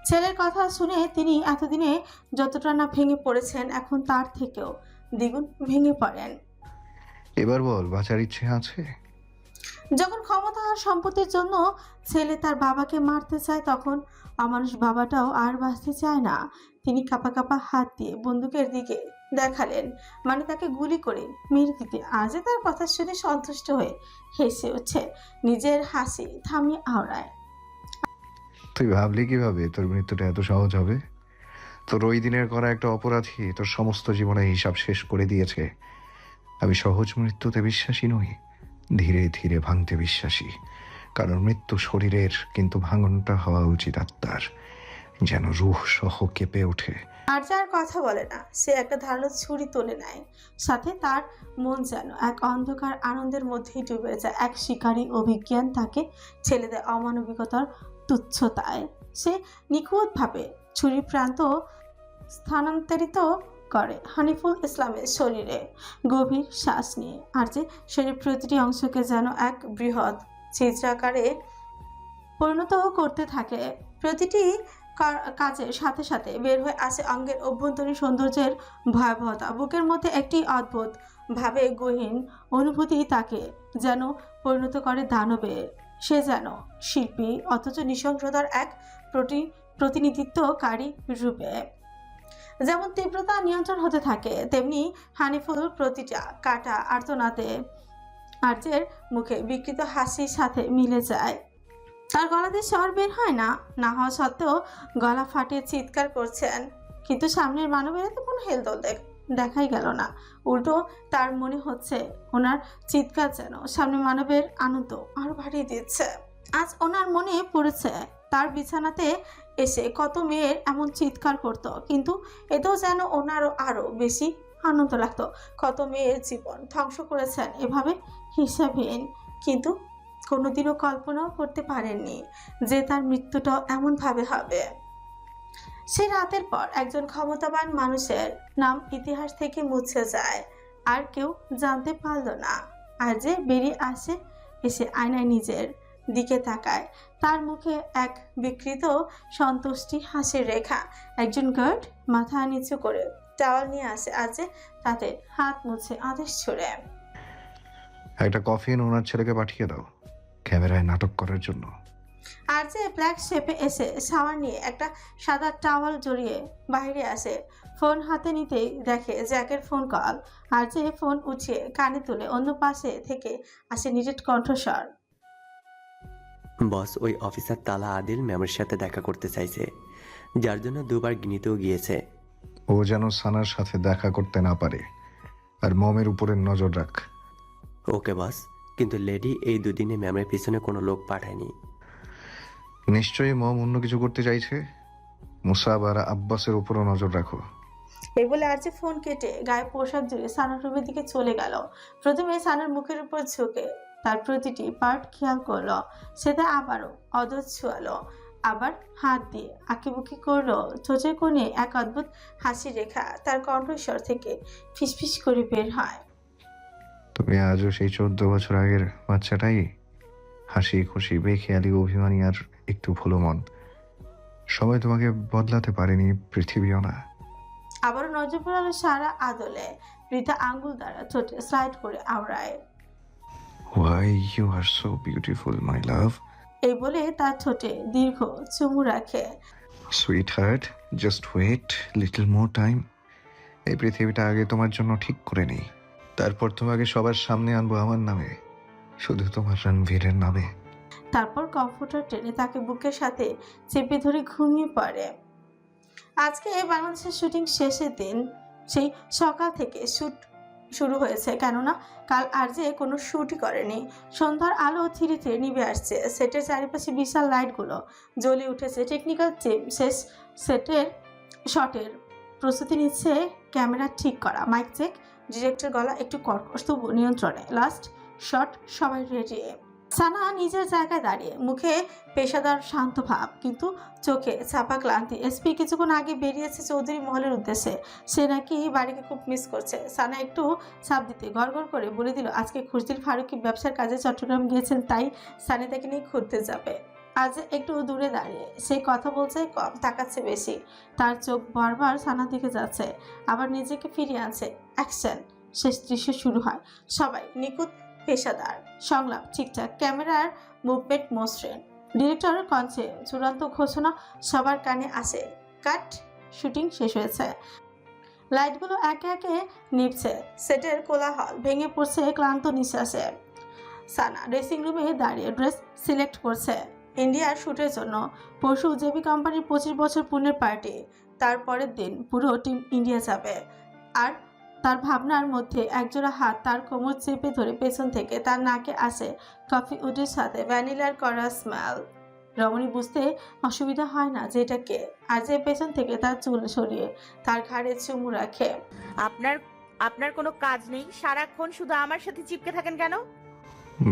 ছেলের কথা শুনে তিনি এতদিনে যতটা না ভেঙে পড়েছেন এখন তার থেকেও দ্বিগুণ ভেঙে পড়েন। এবার বল, বাঁচার ইচ্ছে আছে? যখন ক্ষমতা আর সম্পত্তির জন্য ছেলে তার বাবাকে মারতে চায় তখন অমানুষ বাবাটাও আর বাঁচতে চায় না। তিনি কাঁপা কাঁপা হাত দিয়ে বন্দুকের দিকে দেখালেন, মানে তাকে গুলি করে মেরে দিতে। আজে তার কথা শুনে সন্তুষ্ট হয়ে হেসে উঠছে, নিজের হাসি থামিয়ে আওড়ায়। তুই ভাবলি কিভাবে তোর মৃত্যুটা এত সহজ হবে? তোর ওই দিনের করা একটা অপরাধী তোর সমস্ত জীবনের হিসাব শেষ করে দিয়েছে। আমি সহজ মৃত্যুতে বিশ্বাসী নই, ধীরে ধীরে ভাঙতে বিশ্বাসী। কারণ মৃত্যু শরীরের, কিন্তু ভাঙনটা হওয়া উচিত আত্মার, যেন রুহ সহ কেঁপে ওঠে। আর যার কথা বলে না সে একটা ধারালো ছুরি তুলে নেয়, সাথে তার মন যেন এক অন্ধকার আনন্দের মধ্যেই ডুবে যায়। এক শিকারী অভিজ্ঞান তাকে ছেলে দেয় অমানবিকতার তুচ্ছতায়। সে নিখুঁতভাবে ছুরি প্রান্ত স্থানান্তরিত করে হানিফুল ইসলামের শরীরে। গভীর শ্বাস নিয়ে আর যে শরীর প্রতিটি অংশকে যেন এক বৃহৎ ছিদ্রাকারে পরিণত করতে থাকে। প্রতিটি কাজের সাথে সাথে বের হয়ে আসে অঙ্গের অভ্যন্তরীণ সৌন্দর্যের ভয়াবহতা। বুকের মধ্যে একটি অদ্ভুত ভাবে গহীন অনুভূতি তাকে যেন পরিণত করে দানবে। সে যেন শিল্পী অথচ নৃশংসতার এক প্রতিনিধিত্বকারী রূপে। যেমন তীব্রতা নিয়ন্ত্রণ হতে থাকে, তেমনি হানিফুল প্রতিটা কাটা আর্তনাদে আর্যের মুখে বিকৃত হাসির সাথে মিলে যায়। তার গলাতে স্বর বের হয় না, না হওয়া সত্ত্বেও গলা ফাটিয়ে চিৎকার করছেন। কিন্তু সামনের মানবের তো কোনো হেলদোল দেখাই গেল না। উল্টো তার মনে হচ্ছে ওনার চিৎকার যেন সামনে মানবের আনন্দ আরো বাড়িয়ে দিচ্ছে। আজ ওনার মনে পড়েছে তার বিছানাতে এসে কত মেয়ের এমন চিৎকার করত, কিন্তু এতেও যেন ওনারও আরো বেশি আনন্দ লাগতো। কত মেয়ের জীবন ধ্বংস করেছেন এভাবে হিসাবহীন, কিন্তু কোনোদিনও কল্পনাও করতে পারেননি যে তার মৃত্যুটাও এমনভাবে হবে। সে রাতের পর একজন ক্ষমতাবান মানুষের নাম ইতিহাস থেকে মুছে যায়, আর কেউ জানতে পারল না। আর যে বেরিয়ে আসে, এসে আয়নায় নিজের দিকে তাকায়, তার মুখে এক বিকৃত সন্তুষ্টি হাসির রেখা। একজন গার্ড মাথা নিচু করে টাওয়াল নিয়ে আসে, আর যে তাতে হাত মুছে আদেশ ছুড়ে, একটা কফি এনে ওনার ছেলেকে পাঠিয়ে দাও ক্যামেরায় নাটক করার জন্য। আর যে ব্ল্যাক শেপে এসে শাওয়ার নিয়ে একটা সাদা টাওয়াল জড়িয়ে বাইরে আসে। ফোন হাতে নিতেই দেখে জ্যাকের ফোন কল। আর যে ফোন উঠিয়ে কানে তুলে অন্য পাশে থেকে আসে নিজের কণ্ঠস্বর। বস, ওই অফিসার তালা আদিল ম্যামের সাথে দেখা করতে চাইছে, যার জন্য দুবার গিনিতেও গিয়েছে। ও যেন সানার সাথে দেখা করতে না পারে, আর মমের উপরে নজর রাখ। ওকে বস, কিন্তু লেডি এই দুদিনে ম্যামের পিছনে কোনো লোক পাঠায়নি। নিশ্চয়ই মম অন্য কিছু করতে চাইছে। মুসাব আর আব্বাসের উপরও নজর রাখো। এই বলে আর যে ফোন কেটে গায়ে পোশাক জড়িয়ে সানার রুমের দিকে চলে গেল। প্রথমে সানার মুখের উপর ঝুঁকে তার প্রতিটি পার্ট খেয়াল করলো, সেটা আবারও অদর ছুয়ালো, আবার হাত দিয়ে আঁকিবুকি করলো। ঠোঁটের কোণে এক অদ্ভুত হাসি রেখা তার কণ্ঠস্বর থেকে ফিসফিস করে বের হয়। তুমি আজও সেই 14 বছর আগের বাচ্চাটাই, হাসি খুশি, বেখেয়ালি, অভিমানী আর একটু ভুলো মন। সবাই তোমাকে বদলাতে পারেনি, পৃথিবীও না। আবারও নজর পড়ালো সারা আদলে। বৃথা আঙ্গুল দ্বারা ঠোঁটে স্লাইড করে আওড়ায়, Why you are so beautiful, my love. এই বলে তার ঠোঁটে দীর্ঘ চুমু রাখে। Sweetheart, just wait little more time. এই পৃথিবীটা আগে তোমার জন্য ঠিক করে নেই, তারপর তোমাকে সবার সামনে আনবো আমার নামে, শুধু তোমার রণবীরের নামে। তারপর কম্পিউটার টেনে তাকে বুকের সাথে চেপে ধরে ঘুমিয়ে পড়ে। আজকে বাংলাদেশের শুটিং শেষের দিন। সেই সকাল থেকে শুট শুরু হয়েছে, কেননা কাল আর যে কোনো শ্যুটই করেনি। সন্ধ্যার আলো ধীরে ধীরে নিভে আসছে। সেটের চারিপাশে বিশাল লাইটগুলো জ্বলে উঠেছে। টেকনিক্যাল টিম শেষ সেটের শটের প্রস্তুতি নিচ্ছে। ক্যামেরা ঠিক করা, মাইক চেক, ডিরেক্টর গলা একটু কর্কশ তবু নিয়ন্ত্রণে। লাস্ট শট, সবাই রেডি। সানা নিজের জায়গায় দাঁড়িয়ে, মুখে পেশাদার শান্ত ভাব, কিন্তু চোখে ছাপা ক্লান্তি। এসপি কিছুক্ষণ আগে বেরিয়েছে চৌধুরী মহলের উদ্দেশ্যে। সে নাকি বাড়িকে খুব মিস করছে। সানা একটু চাপ দিতে গড়গড় করে বলে দিল আজকে খুশদিল ফারুকী ব্যবসার কাজে চট্টগ্রাম গিয়েছেন, তাই সানি তাকে নিয়ে ঘুরতে যাবে। আজ একটু দূরে দাঁড়িয়ে সে কথা বলছে কম, তাকাচ্ছে বেশি। তার চোখ বারবার সানার দিকে যাচ্ছে, আবার নিজেকে ফিরিয়ে আনছে। অ্যাকশন। শেষ দৃশ্য শুরু হয়। সবাই নিখুঁত, পেশাদার, সংলাপ ঠিকঠাক, ক্যামেরার মুভমেন্ট মসৃণ, ডিরেক্টর কঞ্চে চূড়ান্ত ঘোষণা সবার কানে আসে। কাট। শুটিং শেষ হয়েছে। লাইটগুলো একে একে নিভছে। সেটের কোলাহল ভেঙে পড়ছে ক্লান্ত নিঃশ্বাসে। সানা ড্রেসিং রুমে দাঁড়িয়ে ড্রেস সিলেক্ট করছে ইন্ডিয়ার শ্যুটের জন্য। পরশু জেবি কোম্পানির 25 বছর পূর্ণের পার্টি। তারপরের দিন পুরো টিম ইন্ডিয়া যাবে। আর তার ভাবনার মধ্যে একজোড়া হাত তার কোমর চেপে ধরে পেছন থেকে তার নাকে আসে কফি উডের সাথে ভ্যানিলার করা স্মেল। রমণী বুঝতে অসুবিধা হয় না যে এটা কে, আর যে পেছন থেকে তার চুল সরিয়ে তার ঘাড়ে চুমু রাখে। আপনার কোনো কাজ নেই? সারাক্ষণ শুধু আমার সাথে চিপকে থাকেন কেন?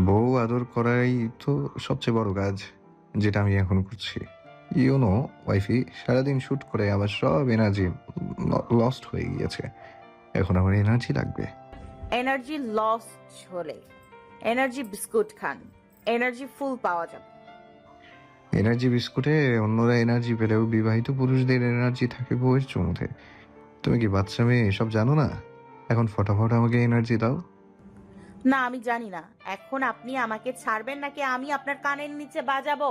বউ আদর করাই তো সবচেয়ে বড় কাজ, যেটা আমি এখন করছি। ইউনো ওয়াইফি, সারাদিন শ্যুট করে আবার সব এনার্জি লস্ট হয়ে গিয়েছে। এখন আমার এনার্জি লাগবে। এনার্জি লস্ট হলে এনার্জি বিস্কুট খান, এনার্জি ফুল পাওয়া যাবে। এনার্জি বিস্কুটে অন্যরা এনার্জি পেলেও বিবাহিত পুরুষদের এনার্জি থাকে বউয়ের চুমুতে। তুমি কি বাচ্চা মেয়ে এসব জানো না? এখন ফটাফট আমাকে এনার্জি দাও। না, আমি জানি না। এখন আপনি আমাকে ছাড়বেন নাকি আমি আপনার কানের নিচে বাজাবো?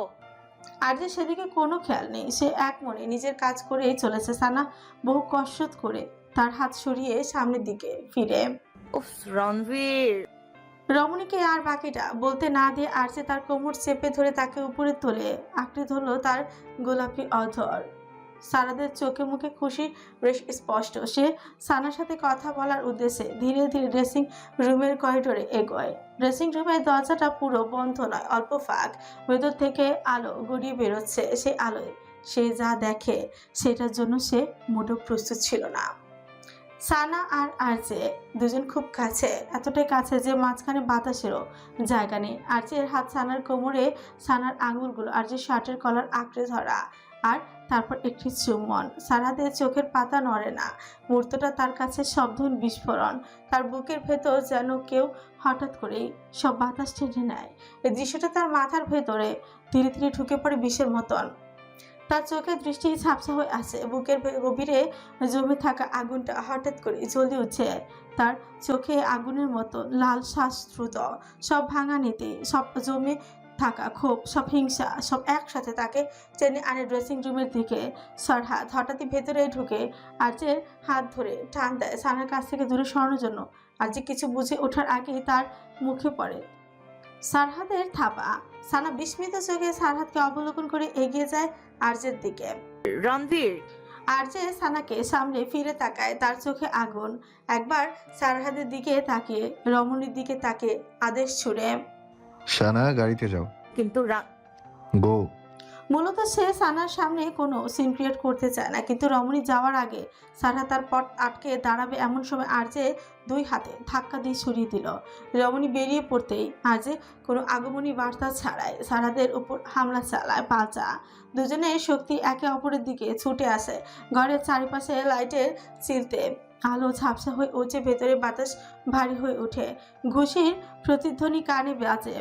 আর যে সেদিকে কোনো খেয়াল নেই, সে এক মনে নিজের কাজ করেই চলেছে। সানা বহু কসরত করে তার হাত সরিয়ে সামনের দিকে ফিরে। উফ, রণবীর। রমণীকে আর বাকিটা বলতে না দিয়ে আরজে তার কোমর চেপে ধরে তাকে উপরে তোলে আঁকড়ে ধরলো তার গোলাপি অধর। সারাদের চোখে মুখে খুশি বেশ স্পষ্ট। সে সানার সাথে কথা বলার উদ্দেশ্যে ধীরে ধীরে ড্রেসিং রুমের করিডোরে এগোয়। ড্রেসিং রুমের দরজাটা পুরো বন্ধ নয়, অল্প ফাঁক। ভেতর থেকে আলো গড়িয়ে বেরোচ্ছে। সেই আলোয় সে যা দেখে সেটার জন্য সে মোটেও প্রস্তুত ছিল না। সানা আর আরজে দুজন খুব কাছে, এতটাই কাছে যে মাঝখানে বাতাসেরও জায়গা নেই। আরজের হাত সানার কোমরে, সানার আঙুলগুলো আরজের শার্টের কলার আঁকড়ে ধরা, আর তারপর একটি চুম্বন। সারাদের চোখের পাতা নড়ে না। মুহূর্তটা তার কাছে শব্দহীন বিস্ফোরণ। তার বুকের ভেতর যেন কেউ হঠাৎ করেই সব বাতাস টেনে নেয়। এই দৃশ্যটা তার মাথার ভেতরে ধীরে ধীরে ঢুকে পড়ে বিষের মতন। তার চোখের দৃষ্টি ঝাপসা হয়ে আসে। বুকের গভীরে জমে থাকা আগুনটা হঠাৎ করে জ্বলে উঠছে। তার চোখে আগুনের মতো লাল শ্বাস দ্রুত। সব ভাঙা নীতি, সব জমে থাকা ক্ষোভ, সব হিংসা, সব একসাথে তাকে টেনে আনে ড্রেসিং রুমের দিকে। সরহাদ হঠাৎই ভেতরে ঢুকে আরজের হাত ধরে টান দেয় সানার কাছ থেকে দূরে সরানোর জন্য। আরজে কিছু বুঝে ওঠার আগেই তার মুখে পড়ে সারহাদের থাবা। সানা বিস্মিত চোখে সারহাদকে অবলোকন করে এগিয়ে যায় আরজের দিকে। রণবীর। আরজে সানাকে সামনে ফিরে তাকায়, তার চোখে আগুন। একবার সারহাদের দিকে তাকিয়ে রমণীর দিকে তাকে আদেশ ছুড়ে, সানা গাড়িতে যাও। কিন্তু গো। মূলত সে সানার সামনে কোনো সিন ক্রিয়েট করতে চায় না, কিন্তু রমণী যাওয়ার আগে সারহা তার পথ আটকে দাঁড়াবে এমন সময় আরজে দুই হাতে ধাক্কা দিয়ে সরিয়ে দিল। রমণী বেরিয়ে পড়তেই আরজে কোনো আগমনী বার্তা ছাড়াই সারহাদের উপর হামলা চালায় পাল্টা। দুজনের শক্তি একে অপরের দিকে ছুটে আসে। ঘরের চারিপাশে লাইটের চিলতে আলো ঝাপসা হয়ে উঠে, ভেতরে বাতাস ভারী হয়ে ওঠে। ঘুষির প্রতিধ্বনি কানে বাজে।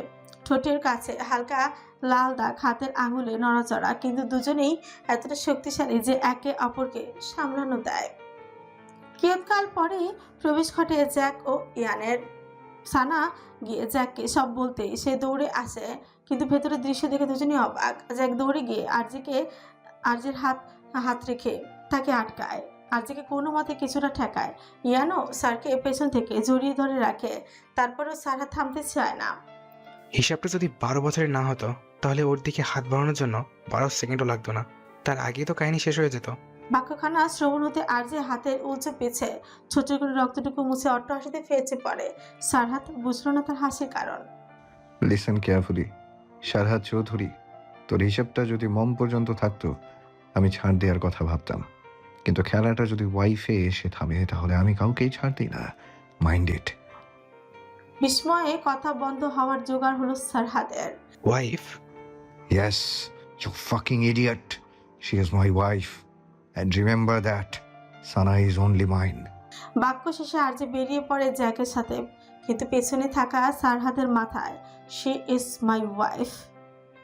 ঠোঁটের কাছে হালকা লাল দাগ, হাতের আঙুলে নড়াচড়া, কিন্তু দুজনেই এতটা শক্তিশালী যে একে অপরকে সামলানো দেয়। কিয়ৎকাল পরে প্রবেশ ঘটে জ্যাক ও ইয়ানের। সানা গিয়ে জ্যাককে সব বলতেই সে দৌড়ে আসে, কিন্তু ভেতরের দৃশ্য দেখে দুজনেই অবাক। জ্যাক দৌড়ে গিয়ে আরজের হাত রেখে তাকে আটকায়, আরজেকে কোনো মতে কিছুটা ঠেকায়। ইয়ানও স্যারকে পেছন থেকে জড়িয়ে ধরে রাখে। তারপরেও স্যার থামতে চায় না। হিসাবটা যদি 12 বছরের না হতো তাহলে ওর দিকে হাত বাড়ানোর জন্য 12 সেকেন্ডও লাগতো না। তার আগেই তো কাহিনী শেষ হয়ে যেত। বাক্যখানা শ্রবণ হতে আরজে হাতের উঁচু পেছে ছোট করে রক্তটুকু মুছে অট্ট হাসিতে ফেঁচে পড়ে। সারহাত বুঝলো না তার হাসির কারণ। লিসেন কেয়ারফুলি সারহাদ চৌধুরী, তোর হিসাবটা যদি মম পর্যন্ত থাকতো আমি ছাড় দেওয়ার কথা ভাবতাম, কিন্তু খেলাটা যদি ওয়াইফে এসে থামে তাহলে আমি কাউকেই ছাড় দিই না। Mind it. বিস্ময়ে কথা বন্ধ হওয়ার জোগাড় হলো সারহাদের। Wife? Yes, you fucking idiot. She is my wife. And remember that Sana is only mine. বাক্য শেষে আরজে বেরিয়ে পড়ে জ্যাকের সাথে, কিন্তু পেছনে থাকা সারহাদের মাথায় শি ইজ মাই ওয়াইফ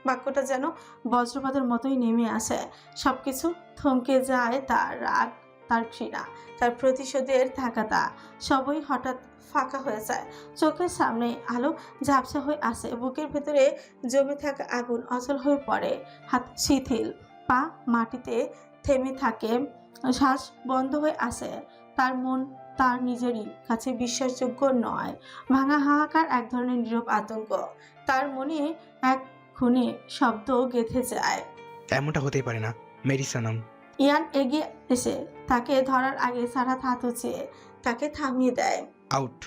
বাক্যটা যেন বজ্রপাতের মতোই নেমে আসে। সবকিছু থমকে যায়, তার রাগ, তার ঘৃণা, তার প্রতিশোধের থাকাতা সবই হঠাৎ ফাঁকা হয়ে যায়। চোখের সামনে আলো ঝাপসা হয়ে আসে, বুকের ভেতরে জমে থাকা আগুন অচল হয়ে পড়ে, হাত শিথিল, পা মাটিতে থেমে থাকে, শ্বাস বন্ধ হয়ে আসে। তার মন তার নিজেরই কাছে বিশ্বাসযোগ্য নয়। ভাঙা হাহাকার, এক ধরনের নীরব আতঙ্ক তার মনে এক খুনে শব্দ গেঁথে যায়। এমনটা হতেই পারে না মেরি সানাম। ইয়ান এগিয়ে এসে তাকে ধরার আগে সারাত হাত উঁচিয়ে তাকে থামিয়ে দেয়। আউট।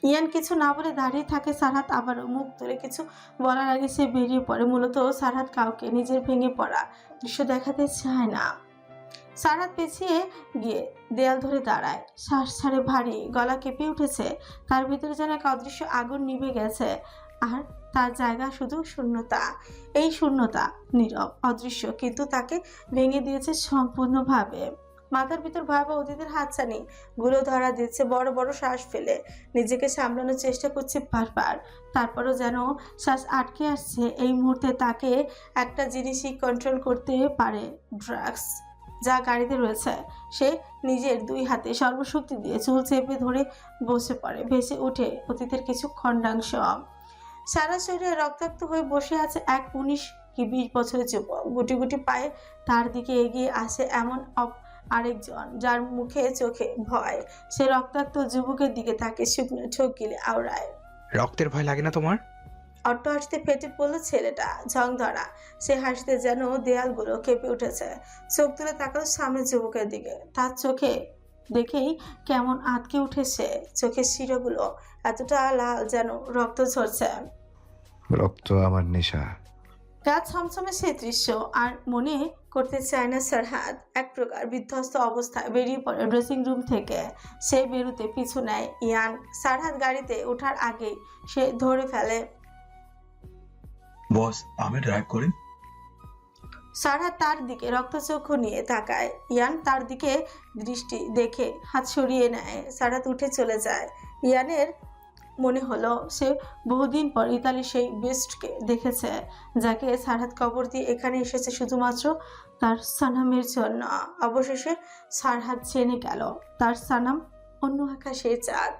ইয়ান কিছু না বলে দাঁড়িয়ে থাকে। সারাত আবারও মুখ তুলে কিছু বলার আগে সে বেরিয়ে পড়ে। মূলত সারাত কাউকে নিজের ভেঙে পড়া দৃশ্য দেখাতে চায় না। সারাত পেছিয়ে গিয়ে দেয়াল ধরে দাঁড়ায়, শ্বাস ছাড়ে ভারী, গলা কেঁপে উঠেছে। তার ভিতরে যেন এক অদৃশ্য আগুন নিভে গেছে, আর তার জায়গা শুধু শূন্যতা। এই শূন্যতা নীরব, অদৃশ্য, কিন্তু তাকে ভেঙে দিয়েছে সম্পূর্ণভাবে। মাথার ভিতর ভয়াবহ অতীতের হাতছানি গুলো ধরা দিচ্ছে। বড় বড় শ্বাস ফেলে নিজেকে সামলানোর চেষ্টা করছে বারবার, তারপরও যেন শ্বাস আটকে আসছে। এই মুহূর্তে তাকে একটা জিনিসই কন্ট্রোল করতে পারে, ড্রাগস যা গাড়িতে রয়েছে। সে নিজের দুই হাতে সর্বশক্তি দিয়ে চুল চেপে ধরে বসে পড়ে, ভেসে ওঠে অতীতের কিছু খণ্ডাংশ। সারা শরীরে রক্তাক্ত হয়ে বসে আছে এক 19 কি 20 বছরের যুবক। গুটি গুটি পায়ে তার দিকে এগিয়ে আসে এমন আরেকজন, যার মুখে চোখে ভয়। সে রক্তাক্ত যুবকের দিকে তাকে শুকনো ঠোক গিলে আওড়ায়। রক্তের ভয় লাগে না তোমার? অট্ট হাসতে ফেটে পড়ল ছেলেটা, ঝং ধরা। সে হাসতে যেন দেয়ালগুলো কেঁপে উঠেছে। চোখ তুলে তাকালো সামনে যুবকের দিকে। তার চোখে দেখেই কেমন আটকে উঠেছে। চোখের শিরাগুলো এতটা লাল যেন রক্ত ঝরছে। রক্ত আমার নেশা। গা ছমছমে সে দৃশ্য আর মনে করতে চায় না সারহাদ। এক প্রকার বিধ্বস্ত অবস্থায় বেরিয়ে পড়ে ড্রেসিং রুম থেকে। সে বেরুতে পিছু নেয় ইয়ান। সারহাদ গাড়িতে ওঠার আগেই সে ধরে ফেলে। বস, আমি ড্রাইভ করি। সারহাদ তার দিকে রক্তচক্ষু নিয়ে তাকায়। ইয়ান তার দিকে দৃষ্টি দেখে হাত সরিয়ে নেয়। সারহাদ উঠে চলে যায়। ইয়ানের মনে হলো সে বহুদিন পর ইতালি সেই বেস্টকে দেখেছে, যাকে সারহাদ কবর দিয়ে এখানে এসেছে শুধুমাত্র তার সানামের জন্য। অবশেষে সারহাদ জেনে গেল তার সানাম অন্য আকাশের চাঁদ।